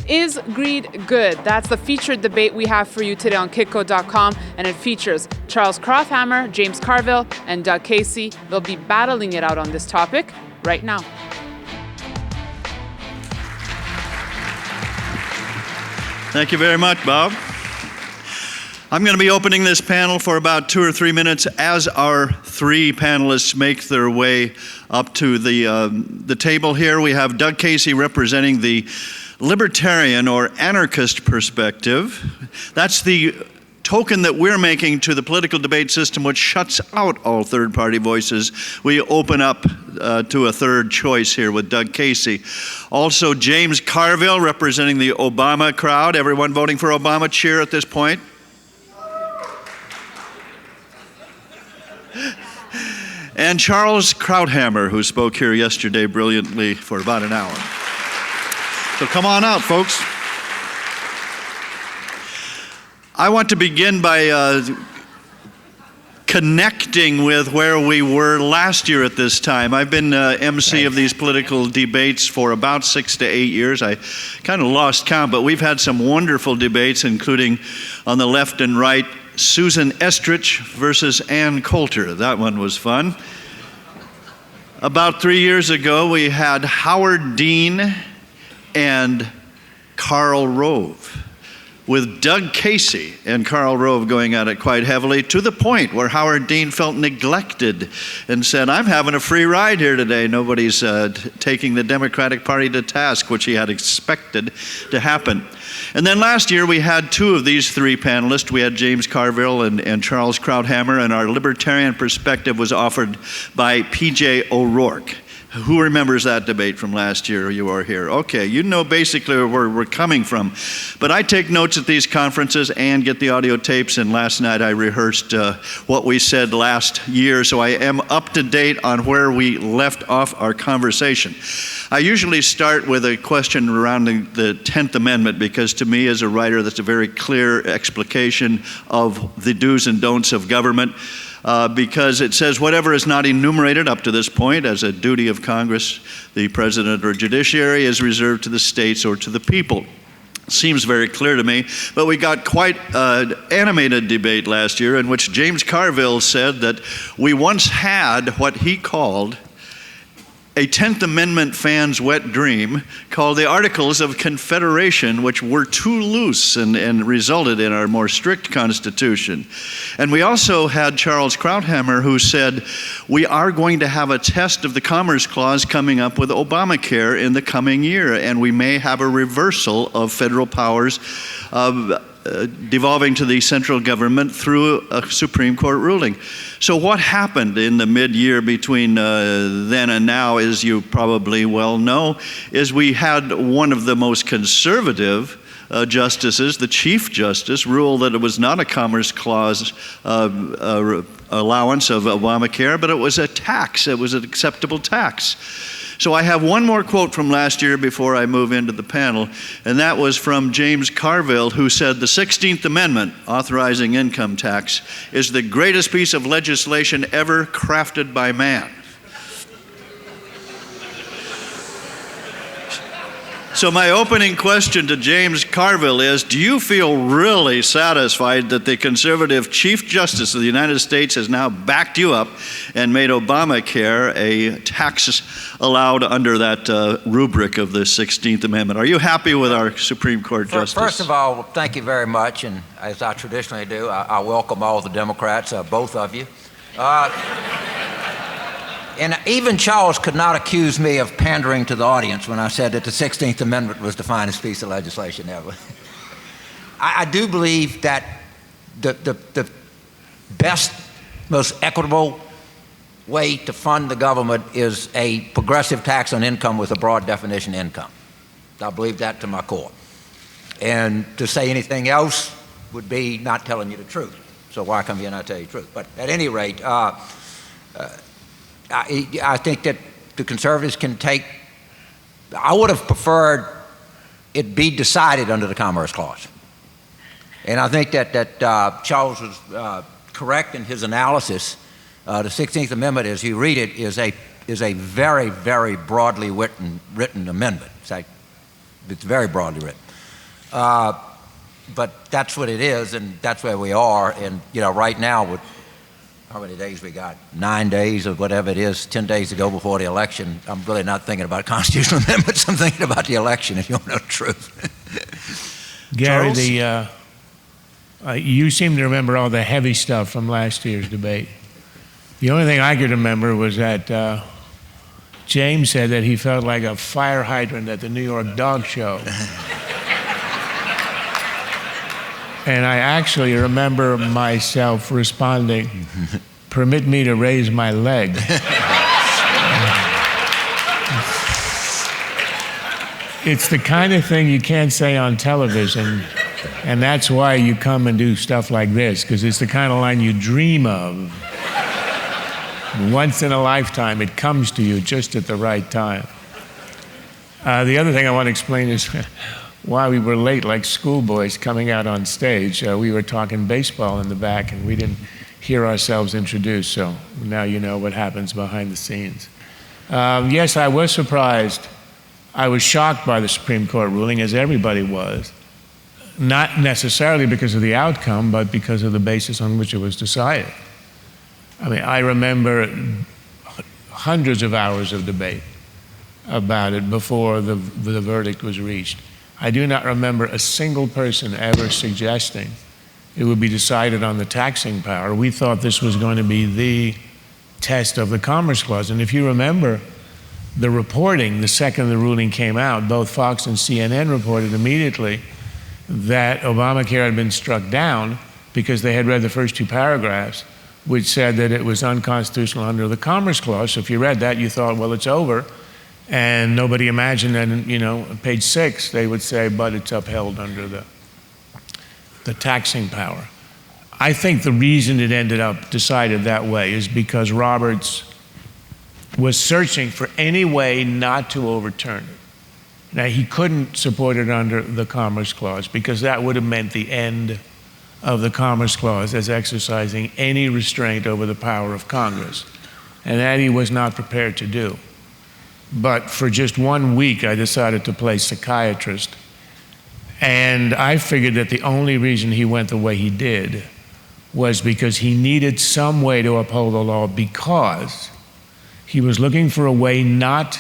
Is greed good? That's the featured debate we have for you today on Kitco.com, and it features Charles Krauthammer, James Carville, and Doug Casey. They'll be battling it out on this topic right now. Thank you very much, Bob. I'm going to be opening this panel for about 2 or 3 minutes as our three panelists make their way up to the table here. We have Doug Casey representing the libertarian or anarchist perspective. That's the token that we're making to the political debate system, which shuts out all third-party voices. We open up to a third choice here with Doug Casey. Also, James Carville representing the Obama crowd. Everyone voting for Obama, cheer at this point. And Charles Krauthammer, who spoke here yesterday brilliantly for about an hour. So come on out, folks. I want to begin by connecting with where we were last year at this time. I've been MC of these political debates for about 6 to 8 years. I kind of lost count, but we've had some wonderful debates, including on the left and right, Susan Estrich versus Ann Coulter. That one was fun. About 3 years ago, we had Howard Dean and Karl Rove, with Doug Casey and Karl Rove going at it quite heavily, to the point where Howard Dean felt neglected and said, I'm having a free ride here today. Nobody's taking the Democratic Party to task, which he had expected to happen. And then last year we had two of these three panelists. We had James Carville and Charles Krauthammer, and our libertarian perspective was offered by P.J. O'Rourke. Who remembers that debate from last year? You are here. Okay, you know basically where we're coming from. But I take notes at these conferences and get the audio tapes, and last night I rehearsed what we said last year, so I am up to date on where we left off our conversation. I usually start with a question surrounding the 10th Amendment, because to me as a writer that's a very clear explication of the do's and don'ts of government. Because it says whatever is not enumerated up to this point as a duty of Congress, the president, or judiciary is reserved to the states or to the people. Seems very clear to me, but we got quite an animated debate last year in which James Carville said that we once had what he called a 10th Amendment fan's wet dream called the Articles of Confederation, which were too loose and resulted in our more strict Constitution. And we also had Charles Krauthammer, who said, we are going to have a test of the Commerce Clause coming up with Obamacare in the coming year, and we may have a reversal of federal powers devolving to the central government through a Supreme Court ruling. So what happened in the mid-year between then and now, as you probably well know, is we had one of the most conservative justices, the Chief Justice, rule that it was not a Commerce Clause allowance of Obamacare, but it was a tax. It was an acceptable tax. So I have one more quote from last year before I move into the panel, and that was from James Carville, who said, the 16th Amendment, authorizing income tax, is the greatest piece of legislation ever crafted by man. So my opening question to James Carville is, do you feel really satisfied that the conservative Chief Justice of the United States has now backed you up and made Obamacare a tax allowed under that rubric of the 16th Amendment? Are you happy with our Supreme Court Justice? First of all, thank you very much, and as I traditionally do, I welcome all the Democrats, both of you. And even Charles could not accuse me of pandering to the audience when I said that the 16th Amendment was the finest piece of legislation ever. I do believe that the best, most equitable way to fund the government is a progressive tax on income with a broad definition of income. I believe that to my core. And to say anything else would be not telling you the truth. So why come here and not tell you the truth? But at any rate, I think that the conservatives can take, I would have preferred it be decided under the Commerce Clause. And I think that Charles was correct in his analysis. The 16th Amendment, as you read it, is a very, very broadly written amendment. It's like It's very broadly written. But that's what it is, and that's where we are. And, right now, with how many days we got? 9 days or whatever it is, 10 days to go before the election. I'm really not thinking about constitutional amendments. I'm thinking about the election, if you want to know the truth. Gary, you seem to remember all the heavy stuff from last year's debate. The only thing I could remember was that James said that he felt like a fire hydrant at the New York Dog Show. And I actually remember myself responding, "Permit me to raise my leg." It's the kind of thing you can't say on television, and that's why you come and do stuff like this, because it's the kind of line you dream of. Once in a lifetime, it comes to you just at the right time. The other thing I want to explain is why we were late like schoolboys coming out on stage. We were talking baseball in the back, and we didn't hear ourselves introduced, so now you know what happens behind the scenes. Yes, I was surprised. I was shocked by the Supreme Court ruling, as everybody was, not necessarily because of the outcome, but because of the basis on which it was decided. I mean, I remember hundreds of hours of debate about it before the verdict was reached. I do not remember a single person ever suggesting it would be decided on the taxing power. We thought this was going to be the test of the Commerce Clause. And if you remember the reporting, the second the ruling came out, both Fox and CNN reported immediately that Obamacare had been struck down because they had read the first two paragraphs, which said that it was unconstitutional under the Commerce Clause. So if you read that, you thought, well, it's over. And nobody imagined that, on page 6, they would say, but it's upheld under the taxing power. I think the reason it ended up decided that way is because Roberts was searching for any way not to overturn it. Now, he couldn't support it under the Commerce Clause because that would have meant the end of the Commerce Clause as exercising any restraint over the power of Congress. And that he was not prepared to do. But for just 1 week, I decided to play psychiatrist. And I figured that the only reason he went the way he did was because he needed some way to uphold the law, because he was looking for a way not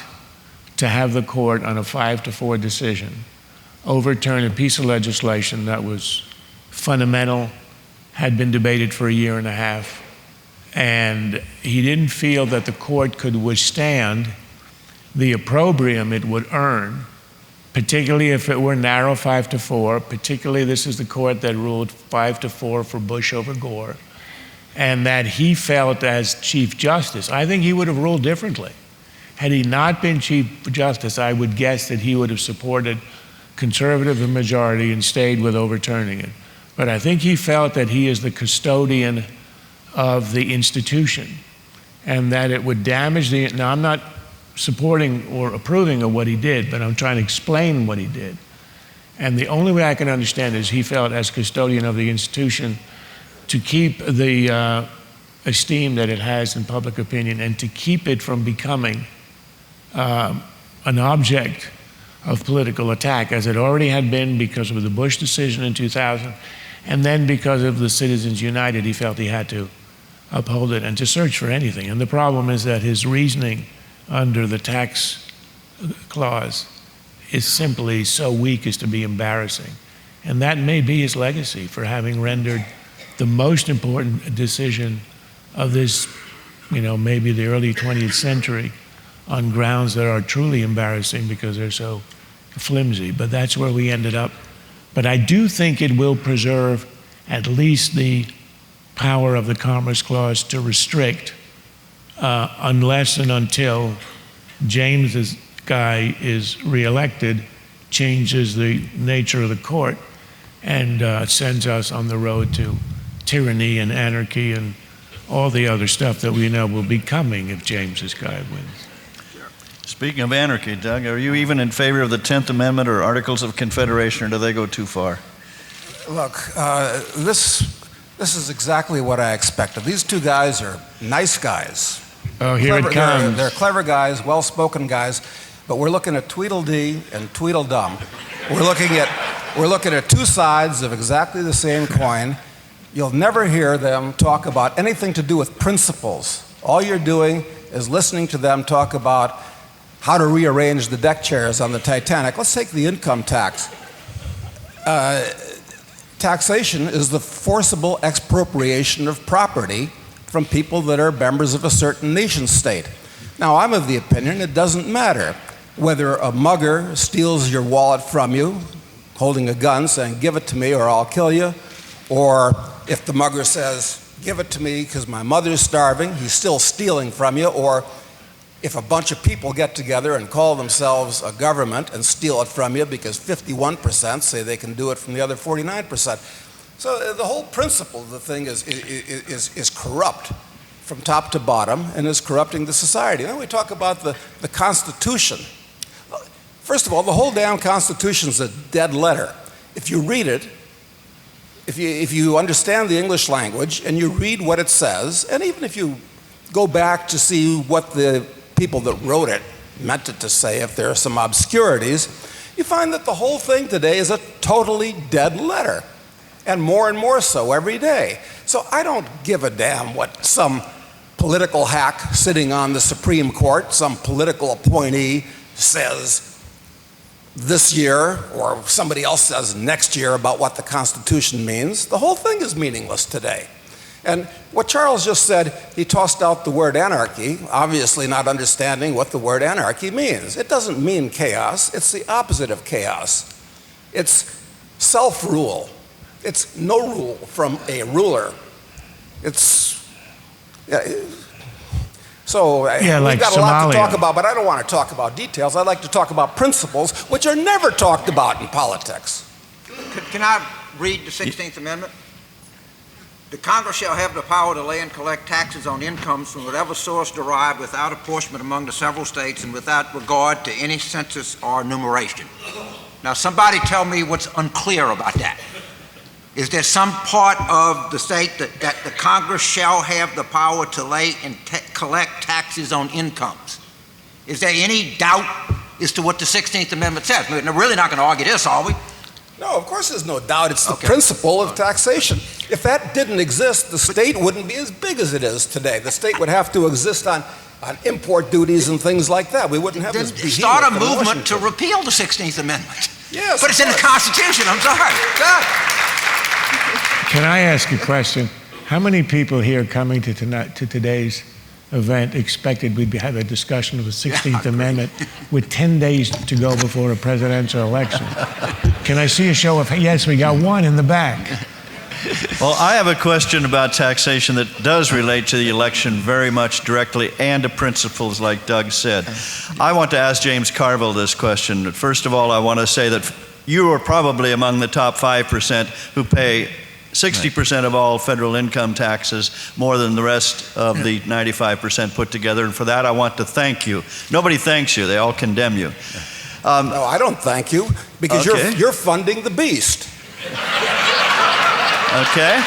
to have the court on a 5-4 decision overturn a piece of legislation that was fundamental, had been debated for a year and a half, and he didn't feel that the court could withstand the opprobrium it would earn, particularly if it were narrow 5-4, particularly this is the court that ruled 5-4 for Bush over Gore, and that he felt as Chief Justice, I think he would have ruled differently. Had he not been Chief Justice, I would guess that he would have supported conservative majority and stayed with overturning it. But I think he felt that he is the custodian of the institution and that it would damage the, now I'm not supporting or approving of what he did, but I'm trying to explain what he did. And the only way I can understand is he felt as custodian of the institution to keep the esteem that it has in public opinion and to keep it from becoming an object of political attack, as it already had been because of the Bush decision in 2000, and then because of the Citizens United, he felt he had to uphold it and to search for anything. And the problem is that his reasoning under the tax clause is simply so weak as to be embarrassing. And that may be his legacy for having rendered the most important decision of this, maybe the early 20th century on grounds that are truly embarrassing because they're so flimsy. But that's where we ended up. But I do think it will preserve at least the power of the Commerce Clause to restrict unless and until James's guy is reelected, changes the nature of the court, and sends us on the road to tyranny and anarchy and all the other stuff that we know will be coming if James's guy wins. Speaking of anarchy, Doug, are you even in favor of the 10th Amendment or Articles of Confederation, or do they go too far? Look, this is exactly what I expected. These two guys are nice guys. Oh, here it comes. They're clever guys, well-spoken guys. but we're looking at Tweedledee and Tweedledum. We're looking at two sides of exactly the same coin. You'll never hear them talk about anything to do with principles. All you're doing is listening to them talk about how to rearrange the deck chairs on the Titanic. Let's take the income tax. Taxation is the forcible expropriation of property from people that are members of a certain nation state. Now, I'm of the opinion it doesn't matter whether a mugger steals your wallet from you, holding a gun saying, "Give it to me or I'll kill you," or if the mugger says, "Give it to me because my mother's starving," he's still stealing from you, or if a bunch of people get together and call themselves a government and steal it from you because 51% say they can do it from the other 49%. So the whole principle of the thing is corrupt from top to bottom and is corrupting the society. Then we talk about the Constitution. First of all, the whole damn Constitution is a dead letter. If you read it, if you understand the English language and you read what it says, and even if you go back to see what the people that wrote it meant it to say, if there are some obscurities, you find that the whole thing today is a totally dead letter, and more so every day. So I don't give a damn what some political hack sitting on the Supreme Court, some political appointee says this year, or somebody else says next year about what the Constitution means. The whole thing is meaningless today. And what Charles just said, he tossed out the word anarchy, obviously not understanding what the word anarchy means. It doesn't mean chaos. It's the opposite of chaos. It's self-rule. It's no rule from a ruler. It's... So we've got a lot to talk about, but I don't want to talk about details. I'd like to talk about principles, which are never talked about in politics. Can I read the 16th Amendment? The Congress shall have the power to lay and collect taxes on incomes from whatever source derived without apportionment among the several states and without regard to any census or enumeration. Now, somebody tell me what's unclear about that. Is there some part of the state that the Congress shall have the power to lay and collect taxes on incomes? Is there any doubt as to what the 16th Amendment says? We're really not going to argue this, are we? No, of course there's no doubt. It's the principle of taxation. If that didn't exist, the state wouldn't be as big as it is today. The state would have to exist on import duties and things like that. We wouldn't have this behemoth. Start a movement to repeal the 16th Amendment. Yes. But it's in the Constitution, I'm sorry. God. Can I ask a question? How many people here coming to today's event expected we'd have a discussion of the 16th Amendment with 10 days to go before a presidential election? Can I see a show of, yes, we got one in the back. Well, I have a question about taxation that does relate to the election very much directly and to principles like Doug said. I want to ask James Carville this question. First of all, I want to say that you are probably among the top 5% who pay 60% of all federal income taxes, more than the rest of the 95% put together. And for that, I want to thank you. Nobody thanks you. They all condemn you. No, I don't thank you, because you're funding the beast. Okay.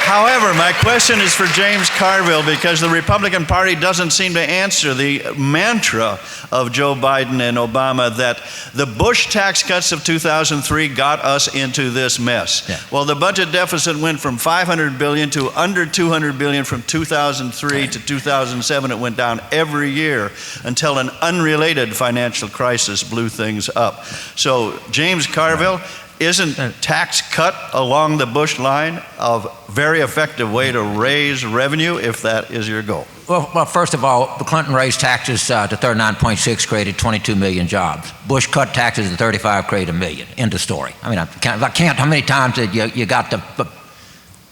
However, my question is for James Carville, because the Republican Party doesn't seem to answer the mantra of Joe Biden and Obama that the Bush tax cuts of 2003 got us into this mess. Yeah. Well, the budget deficit went from $500 billion to under $200 billion from 2003 to 2007. It went down every year until an unrelated financial crisis blew things up. So, James Carville, isn't tax cut along the Bush line a very effective way to raise revenue if that is your goal? Well, first of all, the Clinton raised taxes to 39.6, created 22 million jobs. Bush cut taxes to 35, created 1 million. End of story. I mean, I can't how many times did you got to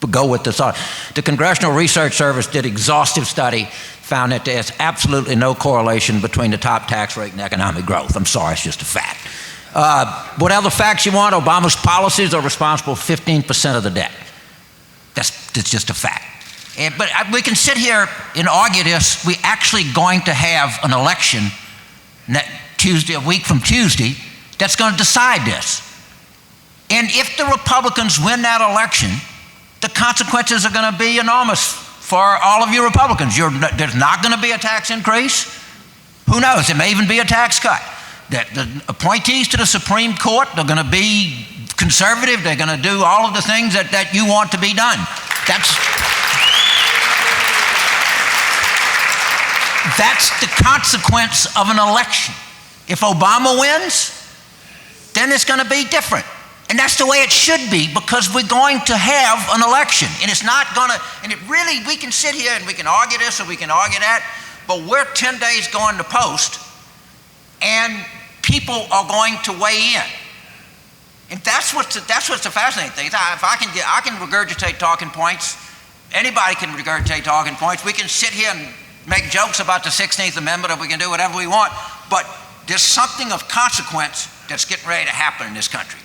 go with this? The Congressional Research Service did exhaustive study, found that there's absolutely no correlation between the top tax rate and economic growth. I'm sorry, it's just a fact. What other facts you want? Obama's policies are responsible for 15% of the debt. That's just a fact. But we can sit here and argue this. We're actually going to have an election Tuesday, a week from Tuesday, that's going to decide this. And if the Republicans win that election, the consequences are going to be enormous for all of you Republicans. There's not going to be a tax increase. Who knows? It may even be a tax cut. The appointees to the Supreme Court, they're going to be conservative. They're going to do all of the things that you want to be done. That's the consequence of an election. If Obama wins, then it's going to be different. And that's the way it should be, because we're going to have an election. And it's not going to, and it really, we can sit here and we can argue this or we can argue that, but we're 10 days going to post, and people are going to weigh in. And that's what's the fascinating thing. If I can regurgitate talking points, anybody can regurgitate talking points. We can sit here and make jokes about the 16th Amendment, or we can do whatever we want, but there's something of consequence that's getting ready to happen in this country.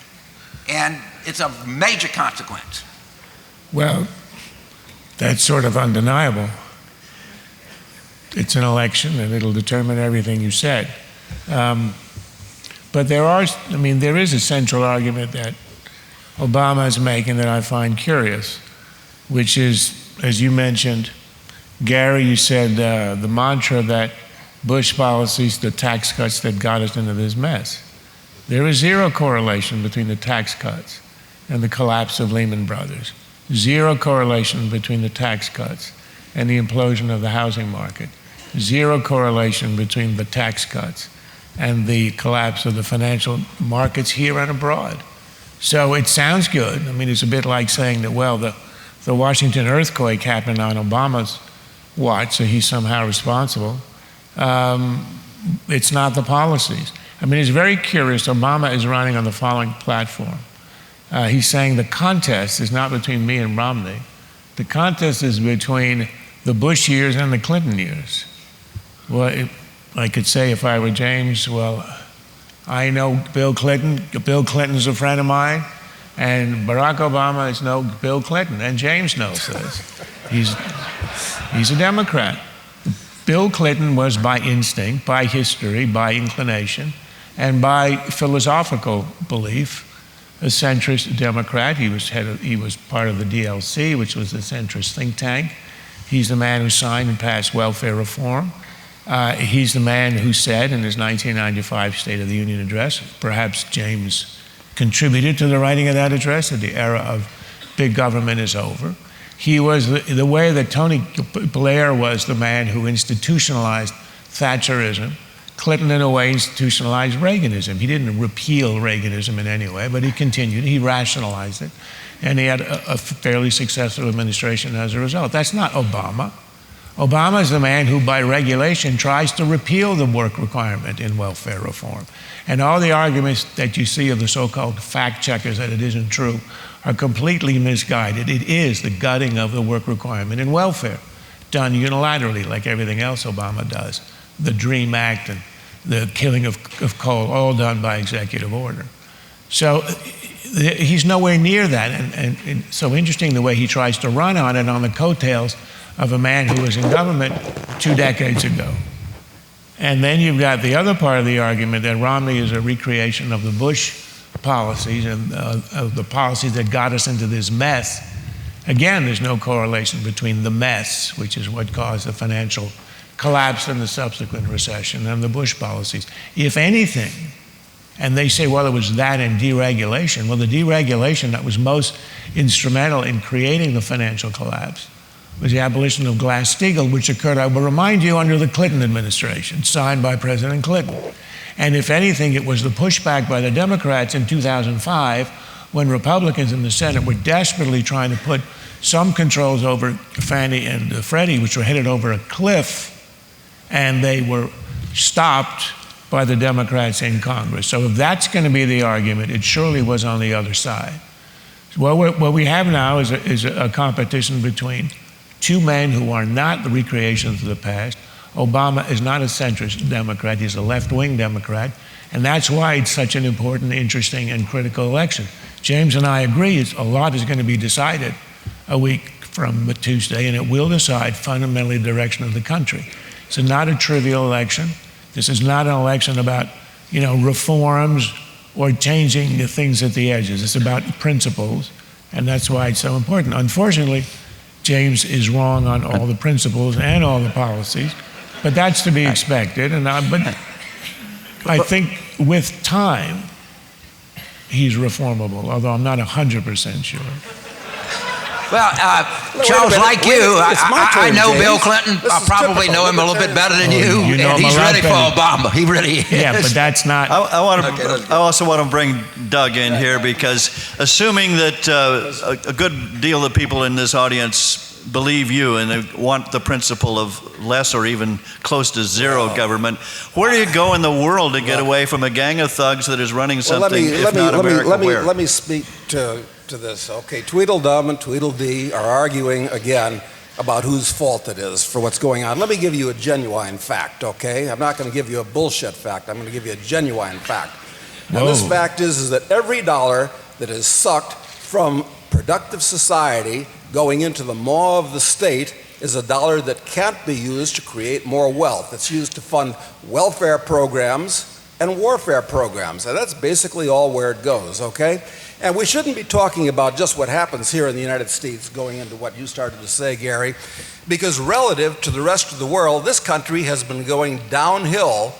And it's a major consequence. Well, that's sort of undeniable. It's an election, and it'll determine everything you said. But there is a central argument that Obama is making that I find curious, which is, as you mentioned, Gary, you said the mantra that Bush policies, the tax cuts that got us into this mess. There is zero correlation between the tax cuts and the collapse of Lehman Brothers. Zero correlation between the tax cuts and the implosion of the housing market. Zero correlation between the tax cuts and the collapse of the financial markets here and abroad. So it sounds good. I mean, it's a bit like saying that, well, the Washington earthquake happened on Obama's watch, so he's somehow responsible. It's not the policies. I mean, it's very curious. Obama is running on the following platform. He's saying the contest is not between me and Romney. The contest is between the Bush years and the Clinton years. Well, I could say if I were James, well, I know Bill Clinton. Bill Clinton's a friend of mine, and Barack Obama is no Bill Clinton, and James knows this. He's a Democrat. Bill Clinton was by instinct, by history, by inclination, and by philosophical belief, a centrist Democrat. He was part of the DLC, which was a centrist think tank. He's the man who signed and passed welfare reform. He's the man who said in his 1995 State of the Union address, perhaps James contributed to the writing of that address, that the era of big government is over. He was the way that Tony Blair was the man who institutionalized Thatcherism. Clinton, in a way, institutionalized Reaganism. He didn't repeal Reaganism in any way, but he continued, he rationalized it, and he had a fairly successful administration as a result. That's not Obama. Obama is the man who, by regulation, tries to repeal the work requirement in welfare reform. And all the arguments that you see of the so-called fact checkers that it isn't true are completely misguided. It is the gutting of the work requirement in welfare, done unilaterally like everything else Obama does. The DREAM Act and the killing of coal, all done by executive order. So he's nowhere near that. And it's so interesting the way he tries to run on it on the coattails of a man who was in government 2 decades ago. And then you've got the other part of the argument that Romney is a recreation of the Bush policies and of the policies that got us into this mess. Again, there's no correlation between the mess, which is what caused the financial collapse and the subsequent recession, and the Bush policies. If anything, and they say, well, it was that and deregulation. Well, the deregulation that was most instrumental in creating the financial collapse was the abolition of Glass-Steagall, which occurred, I will remind you, under the Clinton administration, signed by President Clinton. And if anything, it was the pushback by the Democrats in 2005 when Republicans in the Senate were desperately trying to put some controls over Fannie and Freddie, which were headed over a cliff, and they were stopped by the Democrats in Congress. So if that's going to be the argument, it surely was on the other side. Well, what we have now is a competition between two men who are not the recreations of the past. Obama is not a centrist Democrat, he's a left-wing Democrat, and that's why it's such an important, interesting, and critical election. James and I agree a lot is going to be decided a week from Tuesday, and it will decide fundamentally the direction of the country. It's not a trivial election. This is not an election about, reforms or changing the things at the edges. It's about principles, and that's why it's so important. Unfortunately, James is wrong on all the principles and all the policies. But that's to be expected, but I think with time, he's reformable, although I'm not 100% sure. Well, Charles, like you, I know Bill Clinton. I probably know him a little bit better than you, and he's ready for Obama. He really is. Yeah, but that's not. I also want to bring Doug in here because assuming that a good deal of people in this audience believe you and they want the principle of less or even close to zero government, where do you go in the world to get away from a gang of thugs that is running something if not America? Let me speak to this. Okay, Tweedledum and Tweedledee are arguing again about whose fault it is for what's going on. Let me give you a genuine fact, okay? I'm not going to give you a bullshit fact. I'm going to give you a genuine fact. And this fact is that every dollar that is sucked from productive society going into the maw of the state is a dollar that can't be used to create more wealth. It's used to fund welfare programs and warfare programs. And that's basically all where it goes, okay? And we shouldn't be talking about just what happens here in the United States, going into what you started to say, Gary, because relative to the rest of the world, this country has been going downhill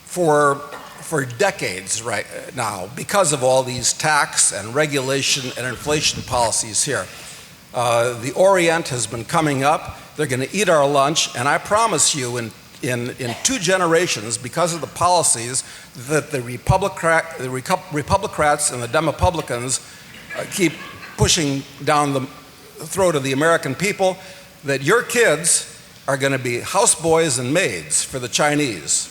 for decades right now because of all these tax and regulation and inflation policies here. The Orient has been coming up. They're going to eat our lunch, and I promise you in 2 generations, because of the policies that the Republicrats and the Demopublicans keep pushing down the throat of the American people, that your kids are going to be houseboys and maids for the Chinese.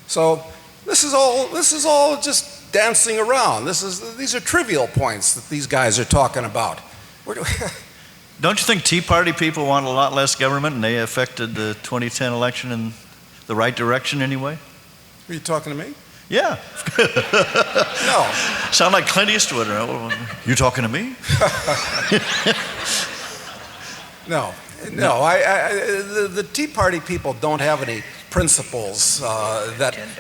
So this is all just dancing around. These are trivial points that these guys are talking about. Don't you think Tea Party people want a lot less government and they affected the 2010 election in the right direction anyway? Are you talking to me? Yeah. No. Sound like Clint Eastwood. You talking to me? No. The Tea Party people don't have any principles,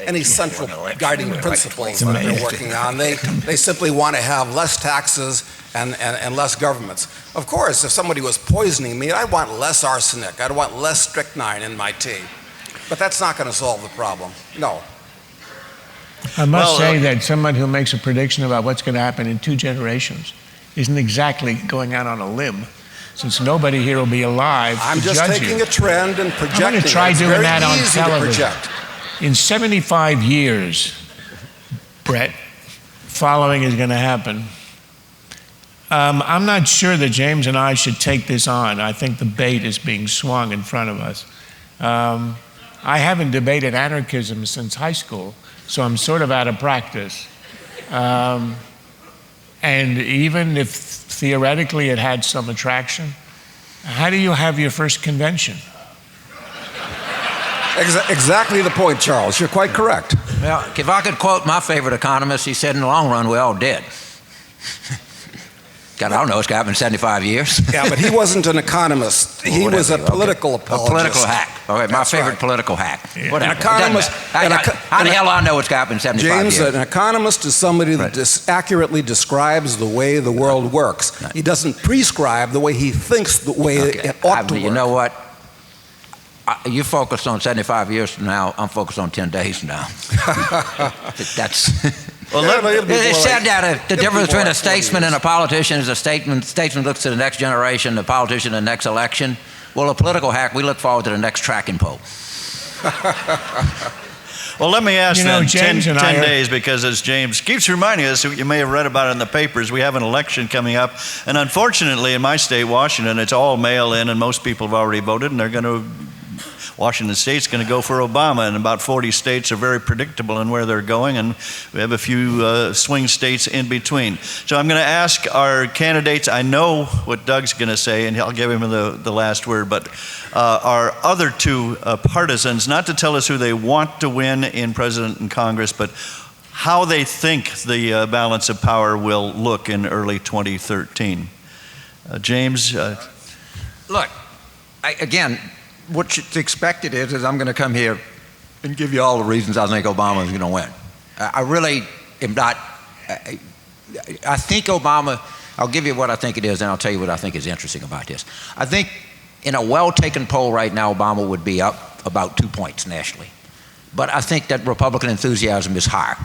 any central guiding principles that they're working on. They simply want to have less taxes and less governments. Of course, if somebody was poisoning me, I'd want less arsenic. I'd want less strychnine in my tea. But that's not going to solve the problem. No. I must say that someone who makes a prediction about what's going to happen in 2 generations isn't exactly going out on a limb, since nobody here will be alive to judge you. I'm just taking a trend and projecting. I'm going to try doing that on television. In 75 years, Brett, following is going to happen. I'm not sure that James and I should take this on. I think the bait is being swung in front of us. I haven't debated anarchism since high school, so I'm sort of out of practice. And even if theoretically it had some attraction, how do you have your first convention? Exactly the point, Charles. You're quite correct. Well, if I could quote my favorite economist, he said, in the long run, we're all dead. God, I don't know what's going to happen in 75 years. Yeah, but he wasn't an economist. He was a political apologist. A political hack. All right, my favorite political hack. Yeah. Whatever. An economist. How the hell do I know what's going to happen in 75 James, years? an economist is somebody that accurately describes the way the world works. He doesn't prescribe the way he thinks the way it ought to work. You know what? You focus on 75 years from now. I'm focused on 10 days from now. That's... Well, it's said that the difference between a statesman and a politician is a statesman looks to the next generation, the politician the next election. Well, a political hack, we look forward to the next tracking pole. Well, let me ask then, James 10 days, because as James keeps reminding us, you may have read about it in the papers, we have an election coming up. And unfortunately, in my state, Washington, it's all mail-in, and most people have already voted, and they're going to... Washington State's going to go for Obama, and about 40 states are very predictable in where they're going, and we have a few swing states in between. So I'm going to ask our candidates, I know what Doug's going to say, and I'll give him the last word, but our other 2 partisans, not to tell us who they want to win in President and Congress, but how they think the balance of power will look in early 2013. James? Look, again, what's expected is I'm going to come here and give you all the reasons I think Obama is going to win. I really am not. I think Obama, I'll give you what I think it is, and I'll tell you what I think is interesting about this. I think in a well-taken poll right now, Obama would be up about 2 points nationally. But I think that Republican enthusiasm is higher.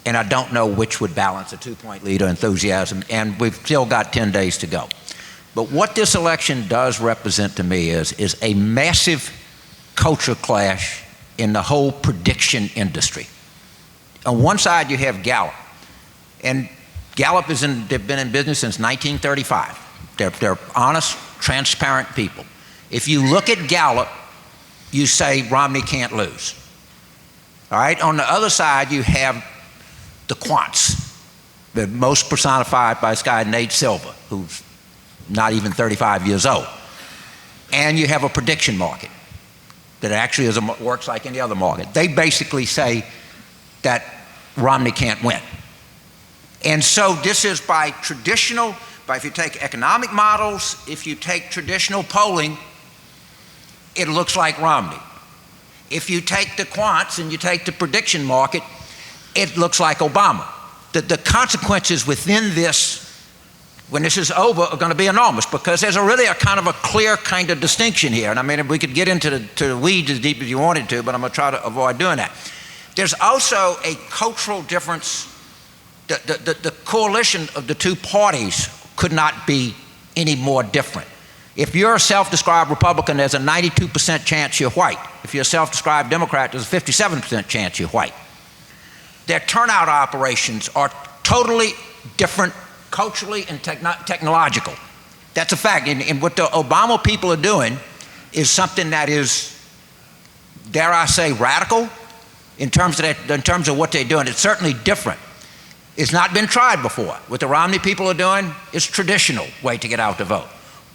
And I don't know which would balance a 2-point lead or enthusiasm, and we've still got 10 days to go. But what this election does represent to me is a massive culture clash in the whole prediction industry. On one side, you have Gallup, and Gallup they've been in business since 1935. They're honest, transparent people. If you look at Gallup, you say Romney can't lose. All right, on the other side, you have the quants, the most personified by this guy Nate Silver, who's not even 35 years old. And you have a prediction market that actually works like any other market. They basically say that Romney can't win. And so this is if you take economic models, if you take traditional polling, it looks like Romney. If you take the quants and you take the prediction market, it looks like Obama. The consequences within this, when this is over, are going to be enormous, because there's really a kind of a clear kind of distinction here. And I mean, if we could get into the weeds as deep as you wanted to, but I'm going to try to avoid doing that. There's also a cultural difference. The coalition of the two parties could not be any more different. If you're a self-described Republican, there's a 92% chance you're white. If you're a self-described Democrat, there's a 57% chance you're white. Their turnout operations are totally different culturally and technological. That's a fact. And what the Obama people are doing is something that is, dare I say, radical in terms of what they're doing. It's certainly different. It's not been tried before. What the Romney people are doing is traditional way to get out the vote.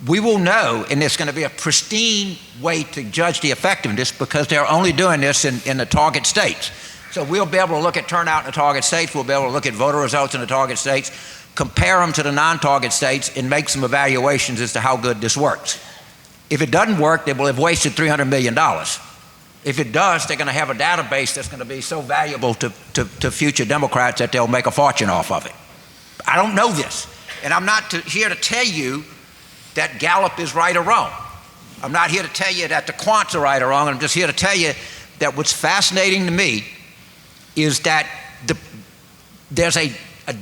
We will know, and it's going to be a pristine way to judge the effectiveness, because they're only doing this in the target states. So we'll be able to look at turnout in the target states, we'll be able to look at voter results in the target states, compare them to the non-target states, and make some evaluations as to how good this works. If it doesn't work, they will have wasted $300 million. If it does, they're going to have a database that's going to be so valuable to future Democrats that they'll make a fortune off of it. I don't know this, and I'm not here to tell you that Gallup is right or wrong. I'm not here to tell you that the quants are right or wrong. I'm just here to tell you that what's fascinating to me is that there's a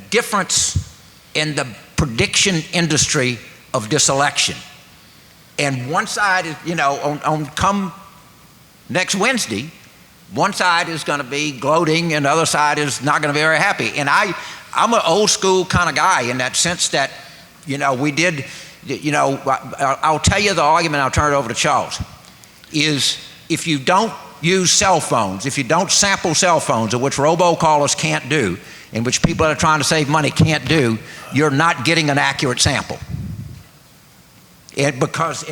difference in the prediction industry of this election. And one side is, on come next Wednesday, one side is going to be gloating and the other side is not going to be very happy. And I'm an old school kind of guy in that sense that, we did, I'll tell you the argument, I'll turn it over to Charles, is if you don't use cell phones, if you don't sample cell phones, which robocallers can't do, in which people that are trying to save money can't do, you're not getting an accurate sample. Because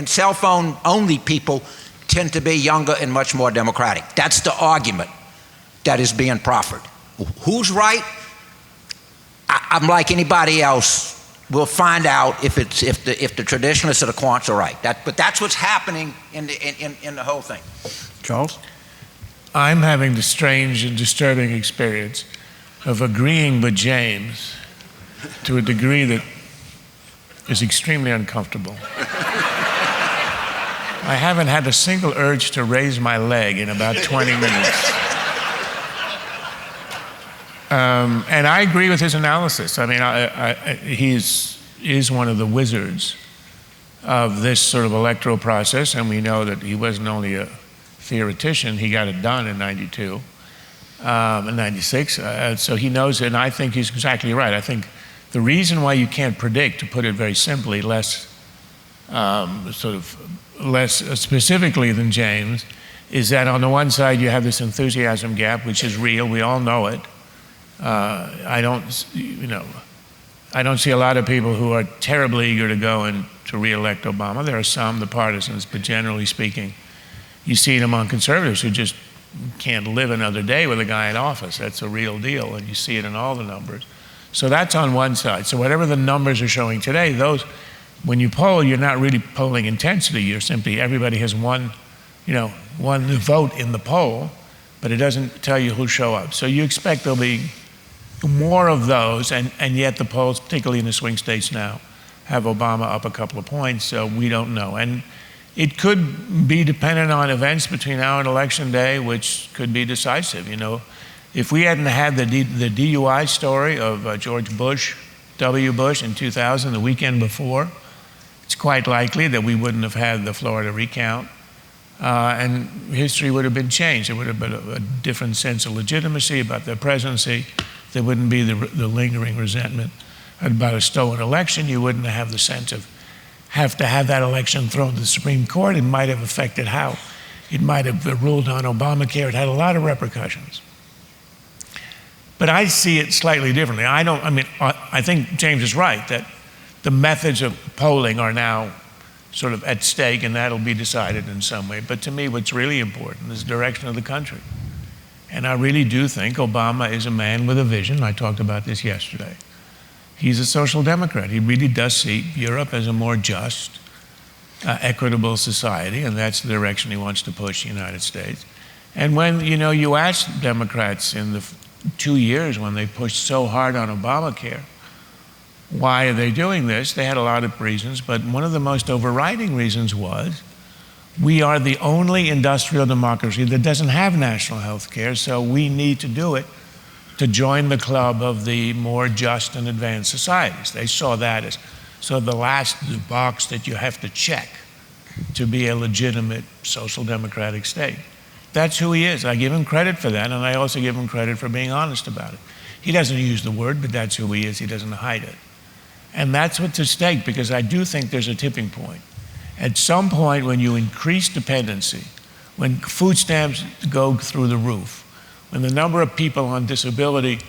cell phone only people tend to be younger and much more democratic. That's the argument that is being proffered. Who's right? I'm like anybody else. We'll find out if the traditionalists or the quants are right. But that's what's happening in the whole thing. Charles? I'm having the strange and disturbing experience of agreeing with James to a degree that is extremely uncomfortable. I haven't had a single urge to raise my leg in about 20 minutes. And I agree with his analysis. I mean, he is one of the wizards of this sort of electoral process, and we know that he wasn't only a theoretician, he got it done in 92 and 96, so he knows it, and I think he's exactly right. I think the reason why you can't predict, to put it very simply, less specifically than James, is that on the one side you have this enthusiasm gap, which is real, we all know it. I don't see a lot of people who are terribly eager to go and to re-elect Obama. There are some, the partisans, but generally speaking, you see it among conservatives who just can't live another day with a guy in office. That's a real deal, and you see it in all the numbers. So that's on one side. So whatever the numbers are showing today, those, when you poll, you're not really polling intensity. You're simply, everybody has one vote in the poll, but it doesn't tell you who'll show up. So you expect there'll be more of those, and yet the polls, particularly in the swing states now, have Obama up a couple of points, so we don't know. And It could be dependent on events between now and Election Day, which could be decisive. If we hadn't had the DUI story of George Bush, W. Bush in 2000, the weekend before, it's quite likely that we wouldn't have had the Florida recount. And history would have been changed. There would have been a different sense of legitimacy about the presidency. There wouldn't be the lingering resentment about a stolen election. You wouldn't have the sense of have to have that election thrown to the Supreme Court. It might have affected how it might have ruled on Obamacare. It had a lot of repercussions. But I see it slightly differently. I think James is right that the methods of polling are now sort of at stake, and that'll be decided in some way. But to me, what's really important is the direction of the country. And I really do think Obama is a man with a vision. I talked about this yesterday. He's a social democrat. He really does see Europe as a more just, equitable society, and that's the direction he wants to push the United States. And when, you ask Democrats in the 2 years when they pushed so hard on Obamacare, why are they doing this? They had a lot of reasons, but one of the most overriding reasons was we are the only industrial democracy that doesn't have national health care, so we need to do it to join the club of the more just and advanced societies. They saw that as sort of the last box that you have to check to be a legitimate social democratic state. That's who he is. I give him credit for that, and I also give him credit for being honest about it. He doesn't use the word, but that's who he is. He doesn't hide it. And that's what's at stake, because I do think there's a tipping point. At some point when you increase dependency, when food stamps go through the roof, when the number of people on disability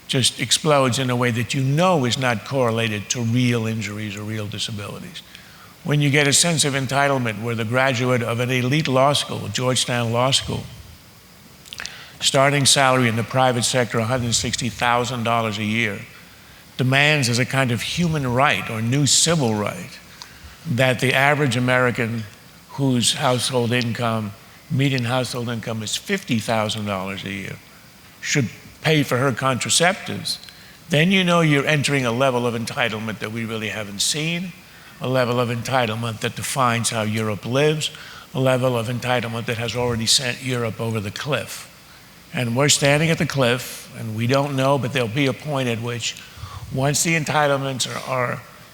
just explodes in a way that is not correlated to real injuries or real disabilities, when you get a sense of entitlement where the graduate of an elite law school, Georgetown Law School, starting salary in the private sector, $160,000 a year, demands as a kind of human right or new civil right that the average American whose median household income is $50,000 a year should pay for her contraceptives, then you're entering a level of entitlement that we really haven't seen, a level of entitlement that defines how Europe lives, a level of entitlement that has already sent Europe over the cliff. And we're standing at the cliff, and we don't know, but there'll be a point at which once the entitlements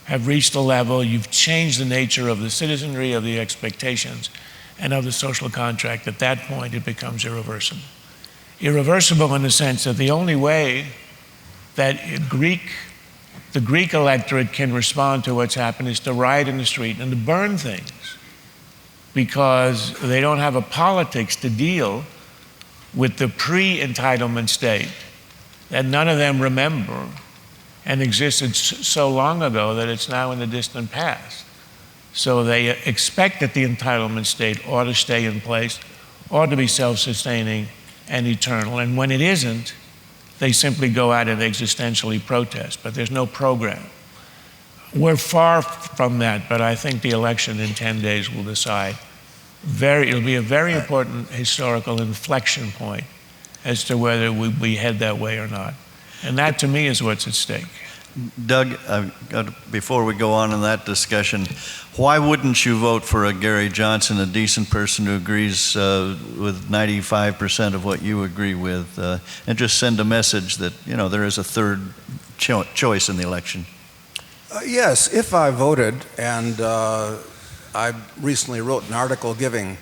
have reached a level, you've changed the nature of the citizenry, of the expectations, and of the social contract. At that point, it becomes irreversible. Irreversible in the sense that the only way that the Greek electorate can respond to what's happened is to riot in the street and to burn things, because they don't have a politics to deal with the pre-entitlement state that none of them remember and existed so long ago that it's now in the distant past. So they expect that the entitlement state ought to stay in place, ought to be self-sustaining and eternal. And when it isn't, they simply go out and existentially protest, but there's no program. We're far from that, but I think the election in 10 days will decide. It'll be a very important historical inflection point as to whether we head that way or not. And that, to me, is what's at stake. Doug, before we go on in that discussion, why wouldn't you vote for a Gary Johnson, a decent person who agrees with 95% of what you agree with, and just send a message that, there is a third choice in the election? Yes, if I voted, and I recently wrote an article giving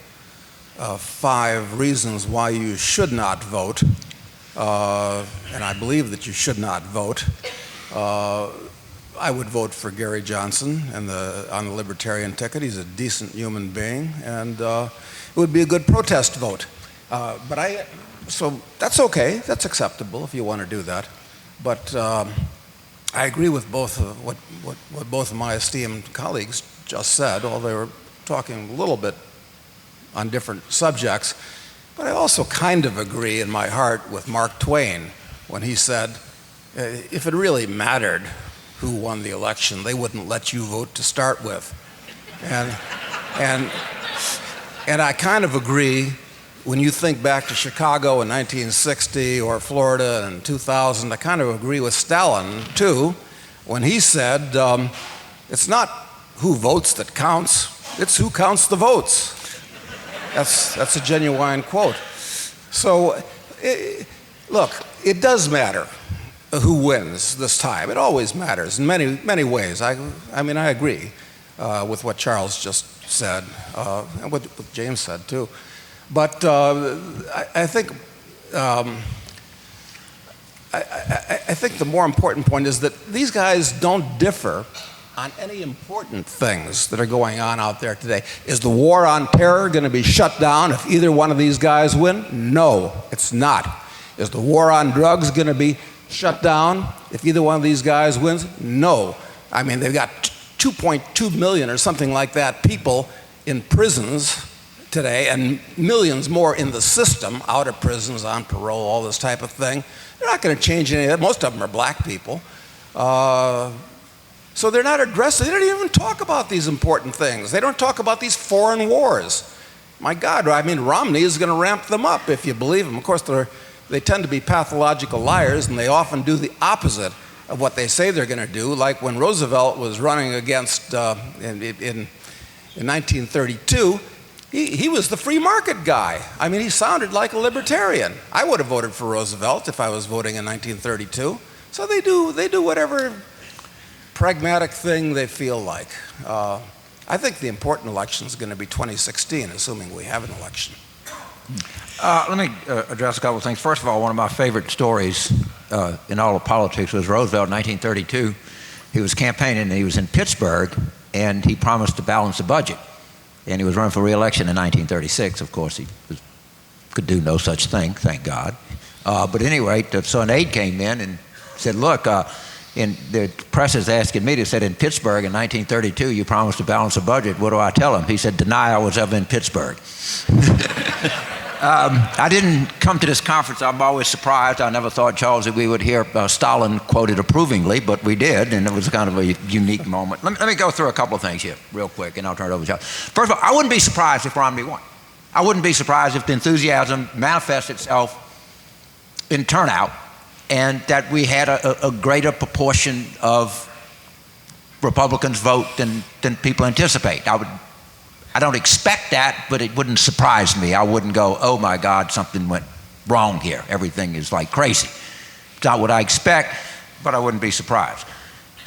5 reasons why you should not vote, and I believe that you should not vote. I would vote for Gary Johnson on the Libertarian ticket. He's a decent human being, and it would be a good protest vote. So that's okay. That's acceptable if you want to do that. But I agree with what both of my esteemed colleagues just said, although they were talking a little bit on different subjects. But I also kind of agree in my heart with Mark Twain when he said, if it really mattered who won the election, they wouldn't let you vote to start with. And I kind of agree when you think back to Chicago in 1960 or Florida in 2000. I kind of agree with Stalin, too, when he said, it's not who votes that counts, it's who counts the votes. That's a genuine quote. So, look, it does matter who wins this time. It always matters in many ways. I mean, I agree with what Charles just said and what James said too. But I think I think the more important point is that these guys don't differ on any important things that are going on out there today. Is the war on terror going to be shut down if either one of these guys win? No, it's not. Is the war on drugs going to be shut down if either one of these guys wins? No. I mean, they've got 2.2 million or something like that people in prisons today, and millions more in the system, out of prisons, on parole, all this type of thing. They're not going to change any of that. Most of them are black people. So they're not addressing, they don't even talk about these important things. They don't talk about these foreign wars. My God, I mean, Romney is going to ramp them up if you believe him. Of course, they tend to be pathological liars, and they often do the opposite of what they say they're going to do. Like when Roosevelt was running against, in 1932, he was the free market guy. I mean, he sounded like a libertarian. I would have voted for Roosevelt if I was voting in 1932. So they do whatever pragmatic thing they feel like. I think the important election is going to be 2016, assuming we have an election. Let me address a couple of things. First of all, one of my favorite stories in all of politics was Roosevelt in 1932. He was campaigning, and he was in Pittsburgh, and he promised to balance the budget. And he was running for re-election in 1936. Of course, he could do no such thing, thank God. But anyway, so an aide came in and said, look, and the press is asking me, they said, in Pittsburgh in 1932, you promised to balance the budget. What do I tell him? He said, deny I was ever in Pittsburgh. I didn't come to this conference. I'm always surprised. I never thought, Charles, that we would hear Stalin quoted approvingly, but we did, and it was kind of a unique moment. Let me go through a couple of things here real quick, and I'll turn it over to Charles. First of all, I wouldn't be surprised if Romney won. I wouldn't be surprised if the enthusiasm manifests itself in turnout, and that we had a greater proportion of Republicans vote than people anticipate. I don't expect that, but it wouldn't surprise me. I wouldn't go, oh my God, something went wrong here. Everything is like crazy. It's not what I expect, but I wouldn't be surprised.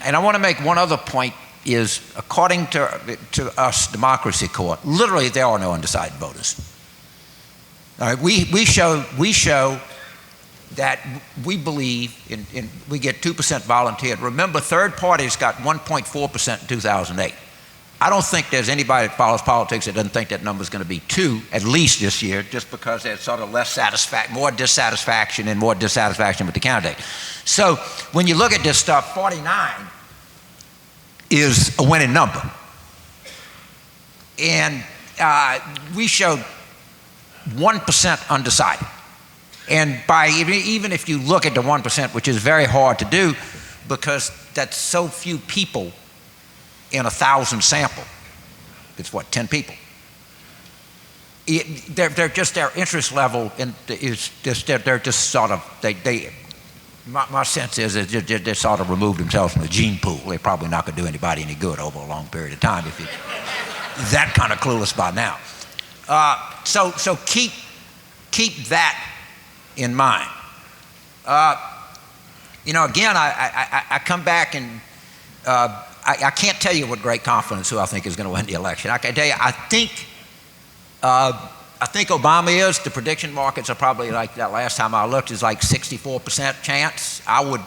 And I want to make one other point is, according to us, Democracy Court, literally there are no undecided voters. All right, we show that we believe we get 2% volunteered. Remember, third parties got 1.4% in 2008. I don't think there's anybody that follows politics that doesn't think that number's going to be 2 at least this year, just because there's sort of more dissatisfaction with the candidate. So when you look at this stuff, 49 is a winning number. And we showed 1% undecided. And even if you look at the 1%, which is very hard to do because that's so few people in 1,000 sample, it's what, 10 people. They're just, their interest level is just, they're just sort of, my sense is that they sort of removed themselves from the gene pool. They're probably not going to do anybody any good over a long period of time if you're that kind of clueless by now. So keep that in mind. Again, I come back and I can't tell you with great confidence who I think is going to win the election. I can tell you, I think Obama is. The prediction markets are probably like that last time I looked is like 64% chance.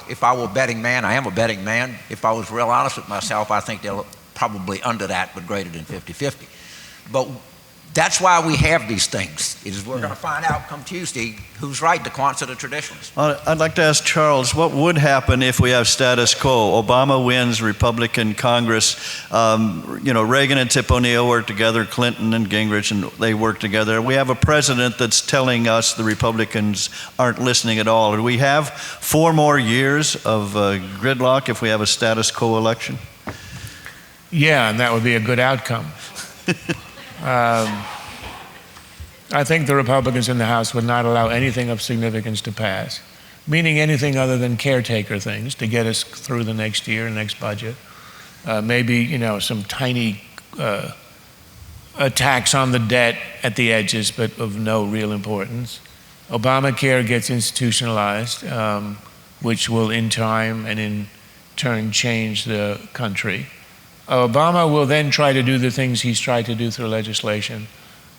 If I were a betting man, I am a betting man. If I was real honest with myself, I think they're probably under that, but greater than 50-50. But that's why we have these things. We're going to find out come Tuesday who's right, the quants or the traditionalists. I'd like to ask Charles, what would happen if we have status quo? Obama wins, Republican Congress. Reagan and Tip O'Neill work together, Clinton and Gingrich, and they work together. We have a president that's telling us the Republicans aren't listening at all. Do we have 4 more years of gridlock if we have a status quo election? Yeah, and that would be a good outcome. I think the Republicans in the House would not allow anything of significance to pass, meaning anything other than caretaker things to get us through the next year, next budget. Maybe, some tiny a tax on the debt at the edges, but of no real importance. Obamacare gets institutionalized, which will in time and in turn change the country. Obama will then try to do the things he's tried to do through legislation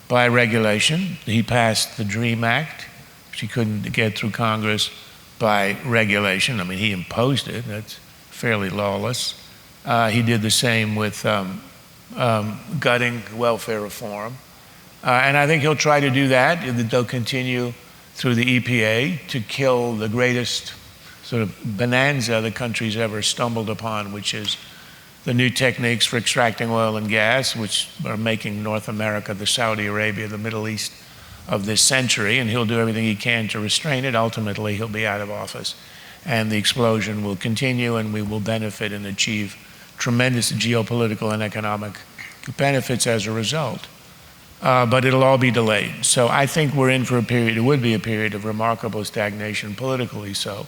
by regulation. He passed the DREAM Act, which he couldn't get through Congress by regulation. I mean, he imposed it. That's fairly lawless. He did the same with gutting welfare reform. And I think he'll try to do that. They'll continue through the EPA to kill the greatest sort of bonanza the country's ever stumbled upon, which is the new techniques for extracting oil and gas, which are making North America the Saudi Arabia, the Middle East of this century, and he'll do everything he can to restrain it. Ultimately, he'll be out of office, and the explosion will continue, and we will benefit and achieve tremendous geopolitical and economic benefits as a result. But it'll all be delayed. So I think we're in for a period, it would be a period of remarkable stagnation, politically so.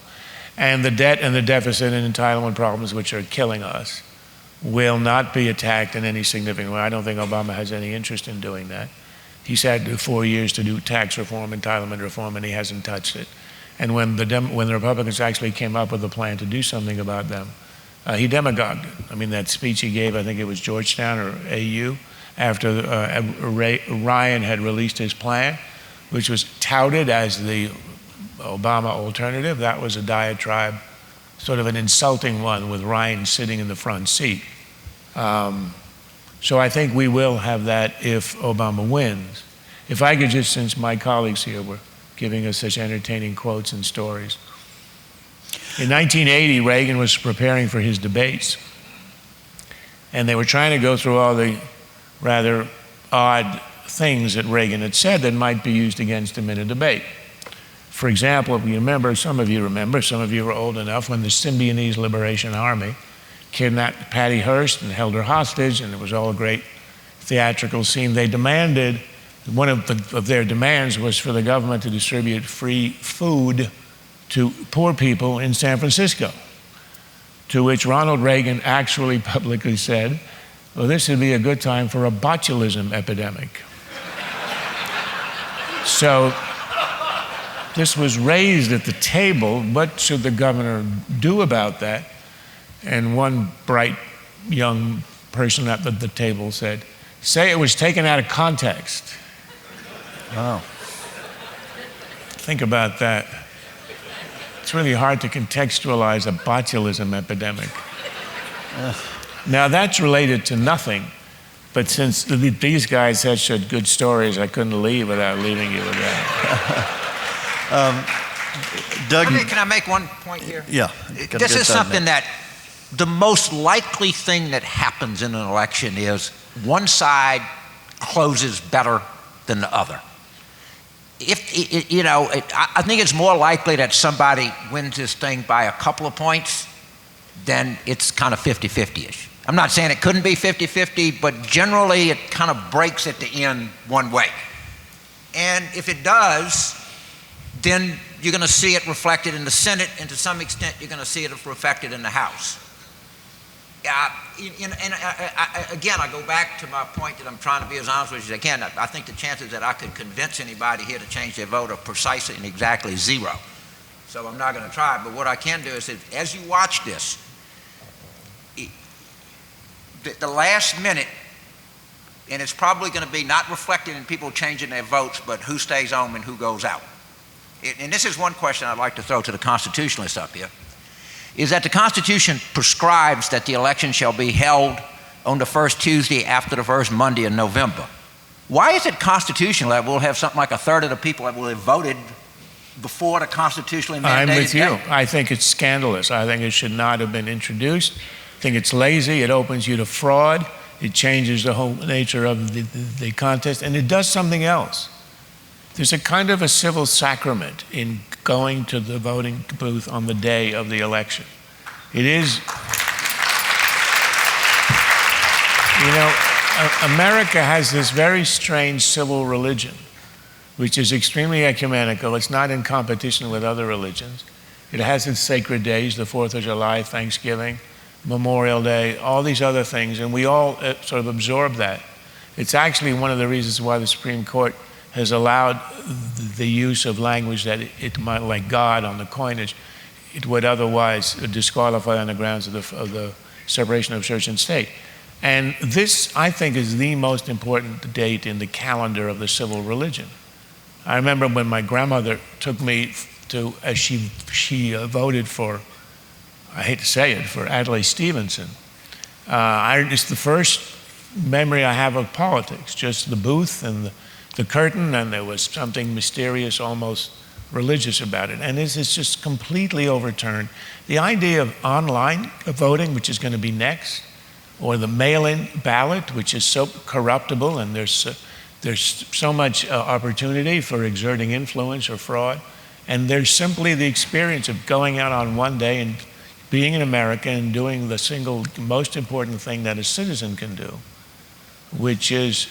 And the debt and the deficit and entitlement problems, which are killing us, will not be attacked in any significant way. I don't think Obama has any interest in doing that. He's had 4 years to do tax reform, entitlement reform, and he hasn't touched it. And when the Republicans actually came up with a plan to do something about them, he demagogued it. I mean, that speech he gave, I think it was Georgetown or AU, after Ryan had released his plan, which was touted as the Obama alternative. That was a diatribe, sort of an insulting one, with Ryan sitting in the front seat. So I think we will have that if Obama wins. If I could just, since my colleagues here were giving us such entertaining quotes and stories. In 1980, Reagan was preparing for his debates, and they were trying to go through all the rather odd things that Reagan had said that might be used against him in a debate. For example, if you remember, some of you were old enough, when the Symbionese Liberation Army kidnapped Patty Hearst and held her hostage, and it was all a great theatrical scene. They demanded, one of their demands was for the government to distribute free food to poor people in San Francisco, to which Ronald Reagan actually publicly said, well, this would be a good time for a botulism epidemic. So this was raised at the table. What should the governor do about that? And one bright young person at the table said, say it was taken out of context. Wow. Think about that. It's really hard to contextualize a botulism epidemic. Now that's related to nothing, but since these guys had such good stories, I couldn't leave without leaving you with that. Doug, can I make one point here? Yeah. This is something that the most likely thing that happens in an election is one side closes better than the other. I think it's more likely that somebody wins this thing by a couple of points than it's kind of 50-50-ish. I'm not saying it couldn't be 50-50, but generally it kind of breaks at the end one way. And if it does, then you're going to see it reflected in the Senate, and to some extent you're going to see it reflected in the House. Again, I go back to my point that I'm trying to be as honest with you as I can. I think the chances that I could convince anybody here to change their vote are precisely and exactly zero. So I'm not going to try. But what I can do is, as you watch this, the last minute, and it's probably going to be not reflected in people changing their votes, but who stays home and who goes out. And this is one question I'd like to throw to the constitutionalists up here, is that the Constitution prescribes that the election shall be held on the first Tuesday after the first Monday in November. Why is it constitutional that we'll have something like a third of the people that will have voted before the constitutionally mandated I'm with you. date? I think it's scandalous. I think it should not have been introduced. I think it's lazy. It opens you to fraud. It changes the whole nature of the contest, and it does something else. There's a kind of a civil sacrament in going to the voting booth on the day of the election. It is, America has this very strange civil religion, which is extremely ecumenical. It's not in competition with other religions. It has its sacred days, the 4th of July, Thanksgiving, Memorial Day, all these other things, and we all sort of absorb that. It's actually one of the reasons why the Supreme Court has allowed the use of language that it might, like God on the coinage, it would otherwise disqualify on the grounds of the separation of church and state. And this, I think, is the most important date in the calendar of the civil religion. I remember when my grandmother took me to, as she voted for, I hate to say it, for Adlai Stevenson. It's the first memory I have of politics, just the booth and the curtain, and there was something mysterious, almost religious about it. And this is just completely overturned. The idea of online voting, which is going to be next, or the mail-in ballot, which is so corruptible, and there's so much opportunity for exerting influence or fraud. And there's simply the experience of going out on one day and being in America and doing the single most important thing that a citizen can do, which is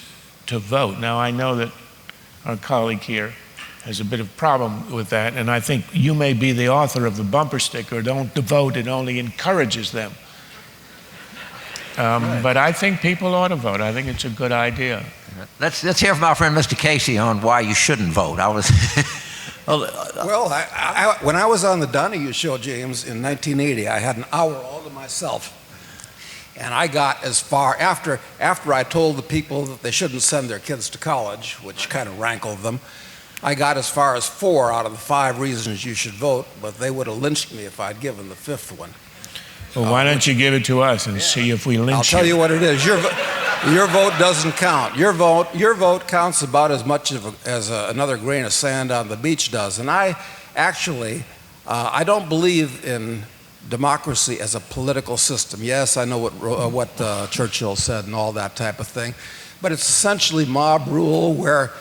to vote. Now, I know that our colleague here has a bit of problem with that, and I think you may be the author of the bumper sticker, "Don't vote, it only encourages them." Right. But I think people ought to vote. I think it's a good idea. Let's hear from our friend Mr. Casey on why you shouldn't vote. Well, when I was on the Donahue show, James, in 1980, I had an hour all to myself. And I got as far, after I told the people that they shouldn't send their kids to college, which kind of rankled them, I got as far as 4 out of the 5 reasons you should vote, but they would have lynched me if I'd given the 5th one. Well, why don't you give it to us and see if we lynch you? I'll tell you what it is. Your vote doesn't count. Your vote counts about as much as another grain of sand on the beach does. And I I don't believe in democracy as a political system. Yes, I know what Churchill said and all that type of thing, but it's essentially mob rule where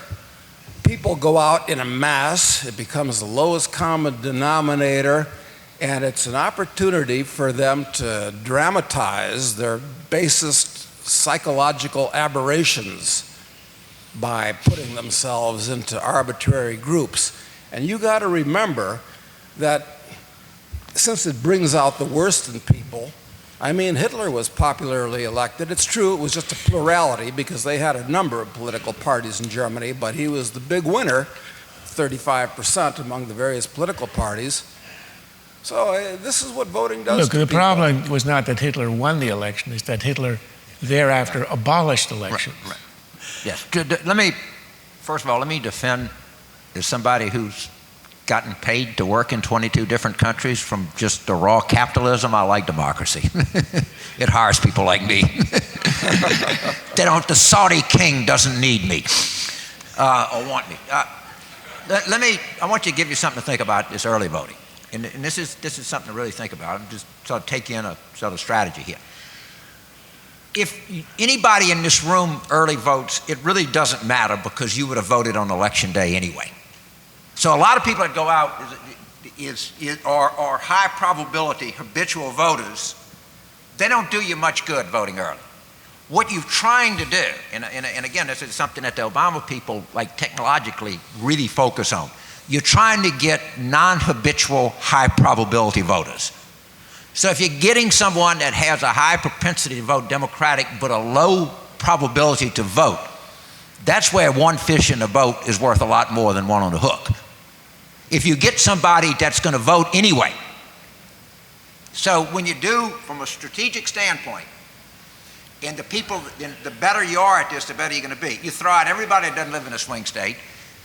people go out in a mass. It becomes the lowest common denominator, and it's an opportunity for them to dramatize their basest psychological aberrations by putting themselves into arbitrary groups. And you got to remember that since it brings out the worst in people, I mean, Hitler was popularly elected. It's true, it was just a plurality because they had a number of political parties in Germany, but he was the big winner, 35% among the various political parties. So this is what voting does to people. Look, the problem was not that Hitler won the election, it's that Hitler thereafter abolished election. Right. Yes. First of all, let me defend as somebody who's gotten paid to work in 22 different countries from just the raw capitalism. I like democracy. It hires people like me. The Saudi king doesn't need me or want me. I want you to give you something to think about this early voting. And this is something to really think about. I'm just sort of take in a sort of strategy here. If anybody in this room early votes, it really doesn't matter because you would have voted on election day anyway. So a lot of people that go out are high probability habitual voters. They don't do you much good voting early. What you're trying to do, and again, this is something that the Obama people like technologically really focus on. You're trying to get non-habitual high probability voters. So if you're getting someone that has a high propensity to vote Democratic but a low probability to vote, that's where one fish in the boat is worth a lot more than one on the hook. If you get somebody that's going to vote anyway. So when you do, from a strategic standpoint, and the better you are at this, the better you're going to be. You throw out everybody that doesn't live in a swing state.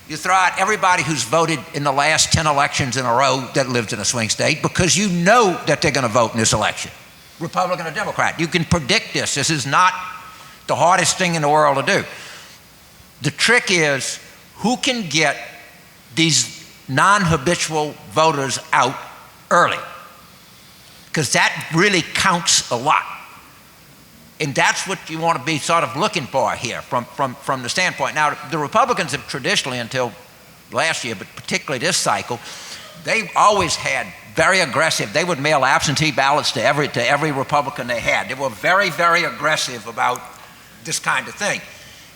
You throw out everybody who's voted in the last 10 elections in a row that lives in a swing state because you know that they're going to vote in this election, Republican or Democrat. You can predict this. This is not the hardest thing in the world to do. The trick is who can get these non-habitual voters out early, because that really counts a lot. And that's what you want to be sort of looking for here from the standpoint. Now, the Republicans have traditionally, until last year, but particularly this cycle, they've always had very aggressive. They would mail absentee ballots to every Republican they had. They were very, very aggressive about this kind of thing.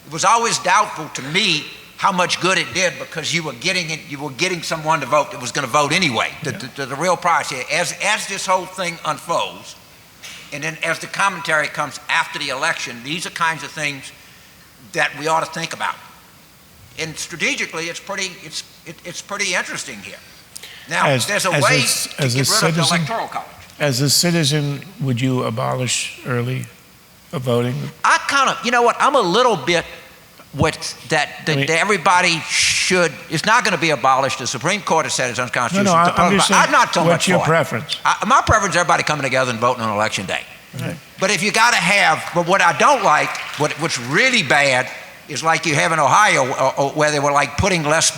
It was always doubtful to me how much good it did because you were getting someone to vote that was going to vote anyway. The real prize here, as this whole thing unfolds, and then as the commentary comes after the election, these are kinds of things that we ought to think about. And strategically, it's pretty interesting here. Now, there's a way to get rid of the Electoral College. As a citizen, would you abolish early voting? I kind of, you know what, I'm a little bit with that everybody should, it's not going to be abolished. The Supreme Court has said it's unconstitutional. I'm not so much what's your for preference? My preference is everybody coming together and voting on election day. Right. But if you got to have, but what I don't like, what's really bad is like you have in Ohio where they were like putting less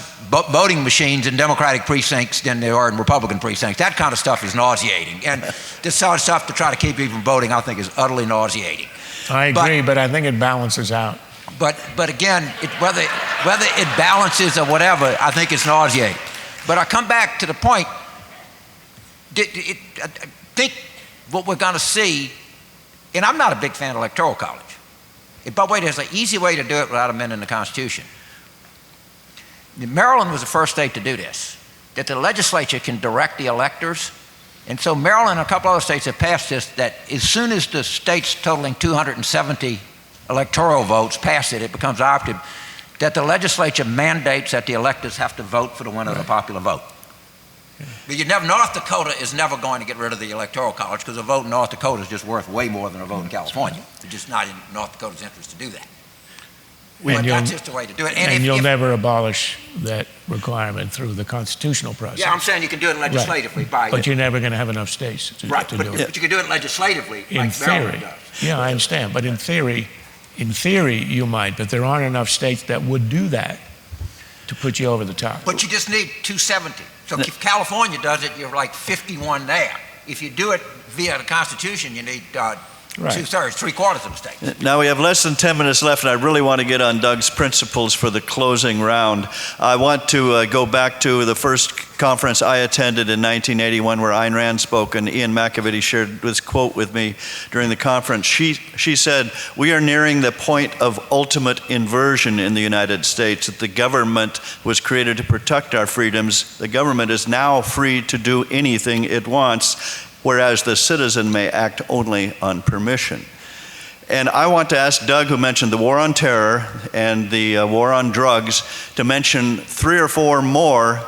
voting machines in Democratic precincts than they are in Republican precincts. That kind of stuff is nauseating. And this sort of stuff to try to keep people from voting, I think, is utterly nauseating. I agree, but I think it balances out. But again, whether it balances or whatever, I think it's nauseating. But I come back to the point, I think what we're going to see, and I'm not a big fan of Electoral College. By the way, there's an easy way to do it without amending the Constitution. Maryland was the first state to do this, that the legislature can direct the electors. And so Maryland and a couple other states have passed this, that as soon as the states totaling 270 electoral votes pass it, it becomes opted, that the legislature mandates that the electors have to vote for the winner of the popular vote. But North Dakota is never going to get rid of the Electoral College because a vote in North Dakota is just worth way more than a vote in California. It's just not in North Dakota's interest to do that. But that's just the way to do it. And you'll never abolish that requirement through the constitutional process. Yeah, I'm saying you can do it legislatively. Right. But you're never going to have enough states to do it. But you can do it legislatively in like theory. Maryland does. Yeah, I understand. But in theory you might. But there aren't enough states that would do that to put you over the top. But you just need 270. So if California does it, you're like 51 there. If you do it via the Constitution, you need two-thirds, three-quarters of the states. Now we have less than 10 minutes left, and I really want to get on Doug's principles for the closing round. I want to go back to the first conference I attended in 1981 where Ayn Rand spoke, and Ian McAvity shared this quote with me during the conference. She said, "We are nearing the point of ultimate inversion in the United States, that the government was created to protect our freedoms. The government is now free to do anything it wants, whereas the citizen may act only on permission." And I want to ask Doug, who mentioned the war on terror and the war on drugs, to mention 3 or 4 more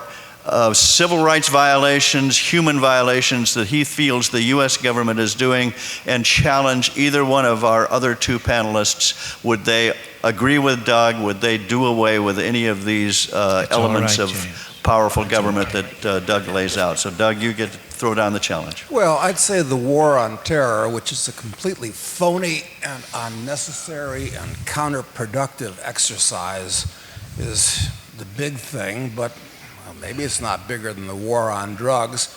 civil rights violations, human violations that he feels the U.S. government is doing, and challenge either one of our other 2 panelists. Would they agree with Doug? Would they do away with any of these elements of powerful government that Doug lays out? So Doug, you get to throw down the challenge. Well, I'd say the war on terror, which is a completely phony and unnecessary and counterproductive exercise, is the big thing, but maybe it's not bigger than the war on drugs,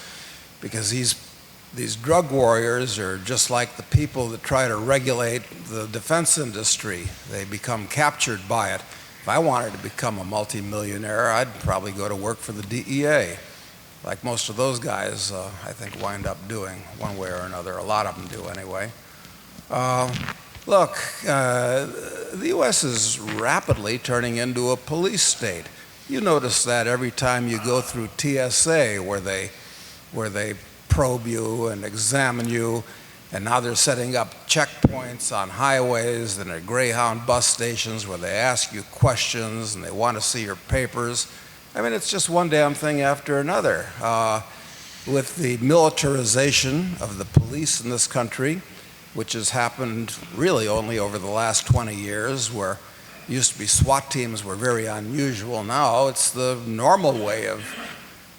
because these drug warriors are just like the people that try to regulate the defense industry. They become captured by it. If I wanted to become a multimillionaire, I'd probably go to work for the DEA, like most of those guys, I think, wind up doing one way or another. A lot of them do anyway. Look, the U.S. is rapidly turning into a police state. You notice that every time you go through TSA, where they probe you and examine you, and now they're setting up checkpoints on highways and at Greyhound bus stations where they ask you questions and they want to see your papers. I mean, it's just one damn thing after another. With the militarization of the police in this country, which has happened really only over the last 20 years, where used to be SWAT teams were very unusual. Now it's the normal way of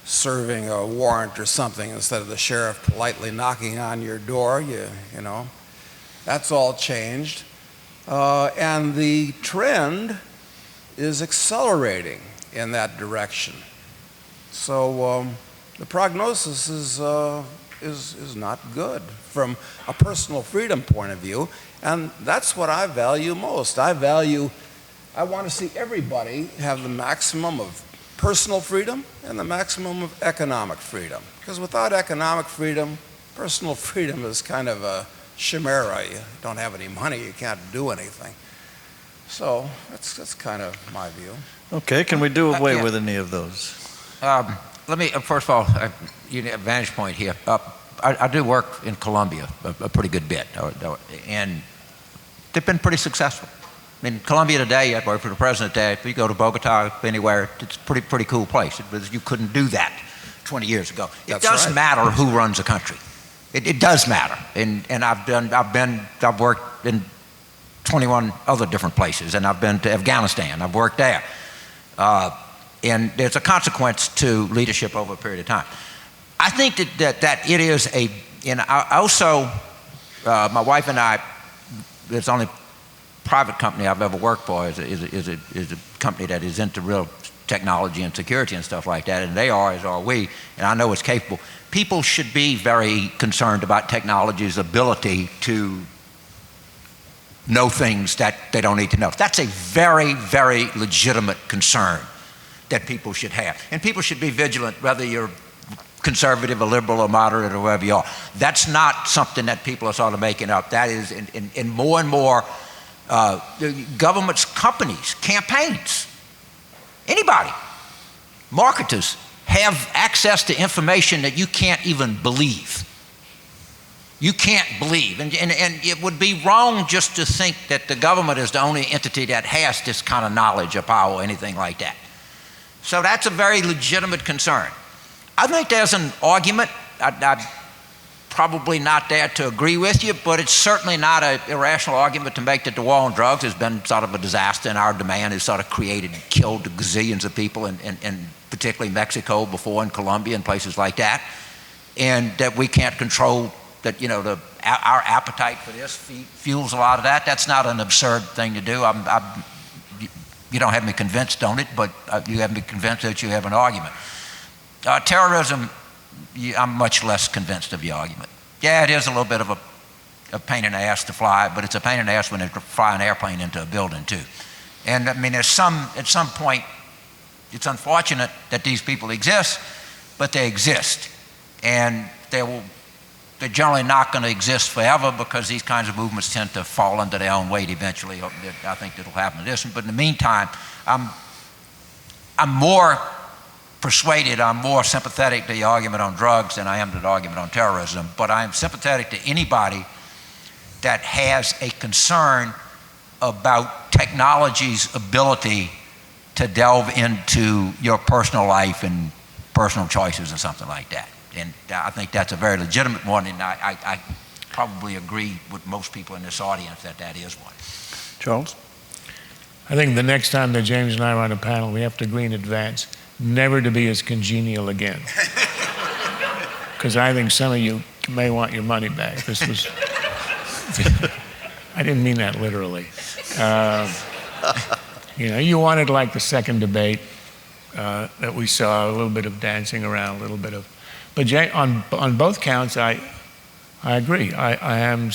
serving a warrant or something. Instead of the sheriff politely knocking on your door, you know, that's all changed. And the trend is accelerating in that direction. So the prognosis is not good from a personal freedom point of view, and that's what I value most. I want to see everybody have the maximum of personal freedom and the maximum of economic freedom. Because without economic freedom, personal freedom is kind of a chimera. You don't have any money, you can't do anything. So that's kind of my view. Okay, can we do away with any of those? Let me, first of all, you need a vantage point here. I do work in Colombia a pretty good bit, and they've been pretty successful. In Colombia today, I work for the president there. If you go to Bogota, anywhere, it's a pretty cool place. You couldn't do that 20 years ago. It doesn't matter who runs a country. It does matter. And I've worked in 21 other different places, and I've been to Afghanistan. I've worked there. And there's a consequence to leadership over a period of time. I think that it is and I also, my wife and I, it's the only private company I've ever worked for is a company that is into real technology and security and stuff like that, and they are, as are we, and I know it's capable. People should be very concerned about technology's ability to know things that they don't need to know. That's a very, very legitimate concern that people should have. And people should be vigilant, whether you're conservative or liberal or moderate or wherever you are. That's not something that people are sort of making up. That is in more and more governments, companies, campaigns, anybody, marketers have access to information that you can't even believe. You can't believe. And it would be wrong just to think that the government is the only entity that has this kind of knowledge or power or anything like that. So that's a very legitimate concern. I think there's an argument. I'm probably not there to agree with you, but it's certainly not an irrational argument to make that the war on drugs has been sort of a disaster, and our demand has sort of killed gazillions of people, and particularly Mexico before, and Colombia and places like that, and that we can't control that, our appetite for this fuels a lot of that. That's not an absurd thing to do. You don't have me convinced on it, but you have me convinced that you have an argument. Terrorism, I'm much less convinced of the argument. Yeah, it is a little bit of a pain in the ass to fly, but it's a pain in the ass when they fly an airplane into a building too. And I mean, at some point, it's unfortunate that these people exist, but they exist. And they're generally not going to exist forever, because these kinds of movements tend to fall under their own weight eventually. I think that'll happen to this one. But in the meantime, I'm more persuaded, I'm more sympathetic to the argument on drugs than I am to the argument on terrorism. But I'm sympathetic to anybody that has a concern about technology's ability to delve into your personal life and personal choices or something like that. And I think that's a very legitimate one, and I probably agree with most people in this audience that is one. Charles? I think the next time that James and I are on a panel, we have to agree in advance never to be as congenial again. Because I think some of you may want your money back. This was, I didn't mean that literally. You wanted, like the second debate that we saw, a little bit of dancing around, a little bit of, but on both counts, I agree. I am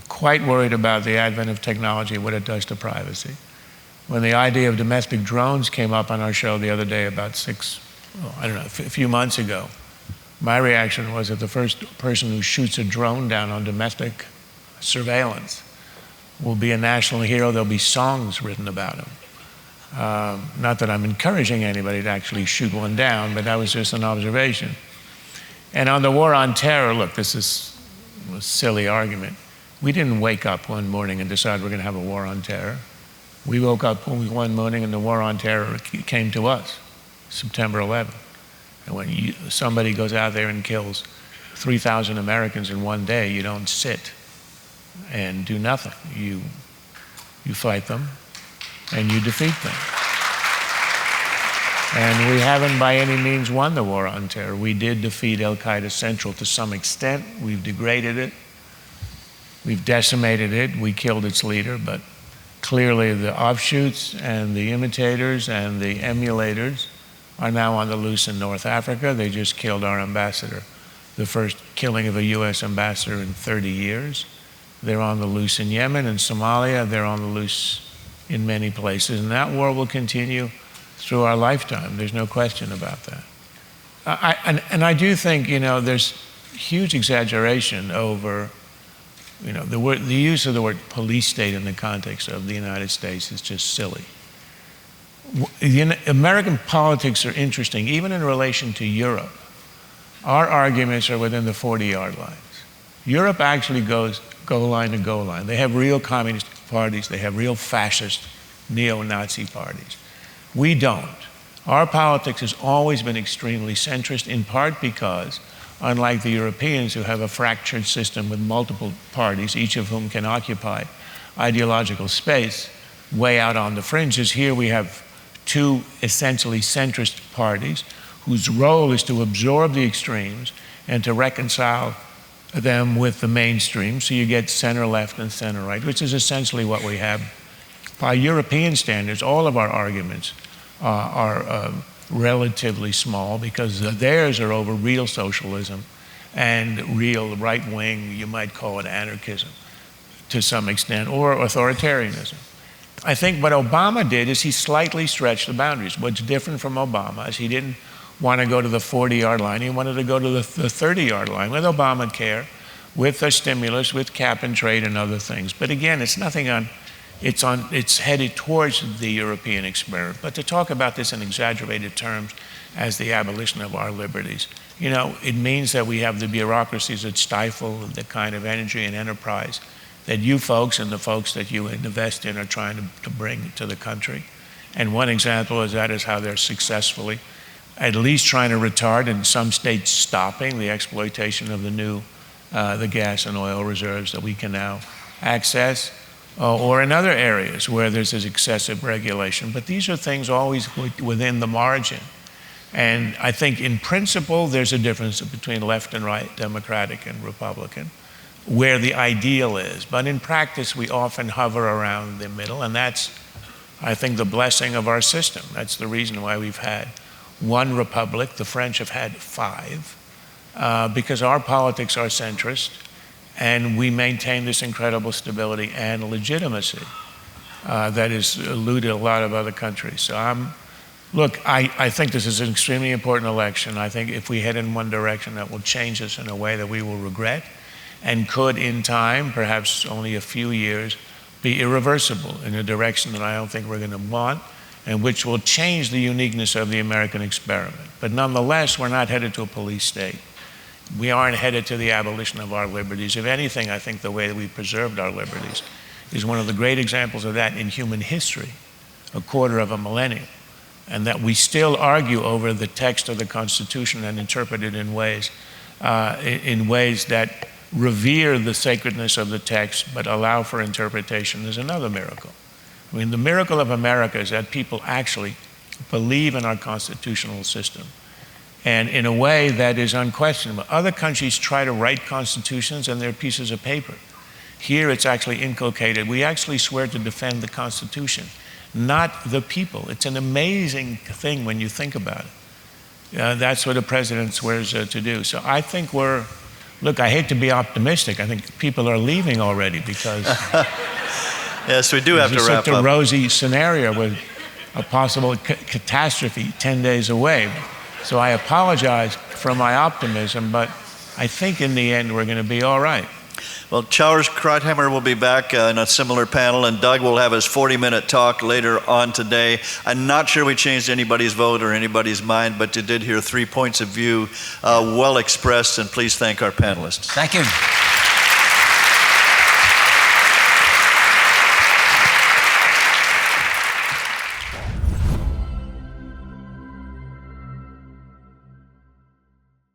quite worried about the advent of technology, what it does to privacy. When the idea of domestic drones came up on our show the other day, about a few months ago, my reaction was that the first person who shoots a drone down on domestic surveillance will be a national hero. There'll be songs written about him. Not that I'm encouraging anybody to actually shoot one down, but that was just an observation. And on the war on terror, look, this is a silly argument. We didn't wake up one morning and decide we're going to have a war on terror. We woke up one morning and the war on terror came to us, September 11th. And when somebody goes out there and kills 3,000 Americans in one day, you don't sit and do nothing. You fight them and you defeat them. And we haven't by any means won the war on terror. We did defeat Al-Qaeda Central to some extent. We've degraded it. We've decimated it. We killed its leader, but clearly the offshoots and the imitators and the emulators are now on the loose in North Africa. They just killed our ambassador, the first killing of a U.S. ambassador in 30 years. They're on the loose in Yemen and Somalia. They're on the loose in many places. And that war will continue through our lifetime. There's no question about that. I do think, there's huge exaggeration over, the use of the word police state in the context of the United States is just silly. American politics are interesting, even in relation to Europe. Our arguments are within the 40-yard lines. Europe actually goes goal line to goal line. They have real communist. parties. They have real fascist, neo-Nazi parties. We don't. Our politics has always been extremely centrist, in part because, unlike the Europeans who have a fractured system with multiple parties, each of whom can occupy ideological space way out on the fringes, here we have two essentially centrist parties whose role is to absorb the extremes and to reconcile them with the mainstream, so you get center left and center right, which is essentially what we have. By European standards, all of our arguments are relatively small because theirs are over real socialism and real right-wing, you might call it anarchism to some extent, or authoritarianism. I think what Obama did is he slightly stretched the boundaries. What's different from Obama is he didn't want to go to the 40-yard line, he wanted to go to the 30-yard line with Obamacare, with a stimulus, with cap and trade and other things. But again, it's headed towards the European experiment. But to talk about this in exaggerated terms as the abolition of our liberties, it means that we have the bureaucracies that stifle the kind of energy and enterprise that you folks and the folks that you invest in are trying to bring to the country. And one example of that is how they're successfully at least trying to retard, in some states stopping, the exploitation of the gas and oil reserves that we can now access, or in other areas where there's this excessive regulation. But these are things always within the margin. And I think in principle, there's a difference between left and right, Democratic and Republican, where the ideal is. But in practice, we often hover around the middle, and that's, I think, the blessing of our system. That's the reason why we've had one republic. The French have had 5, because our politics are centrist, and we maintain this incredible stability and legitimacy that has eluded a lot of other countries. So I think this is an extremely important election. I think if we head in one direction, that will change us in a way that we will regret, and could in time, perhaps only a few years, be irreversible in a direction that I don't think we're going to want, and which will change the uniqueness of the American experiment. But nonetheless, we're not headed to a police state. We aren't headed to the abolition of our liberties. If anything, I think the way that we preserved our liberties is one of the great examples of that in human history, a quarter of a millennium, and that we still argue over the text of the Constitution and interpret it in ways that revere the sacredness of the text but allow for interpretation is another miracle. I mean, the miracle of America is that people actually believe in our constitutional system, and in a way that is unquestionable. Other countries try to write constitutions and they're pieces of paper. Here it's actually inculcated. We actually swear to defend the Constitution, not the people. It's an amazing thing when you think about it. That's what a president swears to do. So I think look, I hate to be optimistic. I think people are leaving already because yes, we do have to wrap up. It's such a rosy scenario with a possible catastrophe 10 days away. So I apologize for my optimism, but I think in the end we're going to be all right. Well, Charles Krauthammer will be back in a similar panel, and Doug will have his 40-minute talk later on today. I'm not sure we changed anybody's vote or anybody's mind, but you did hear 3 points of view well expressed, and please thank our panelists. Thank you.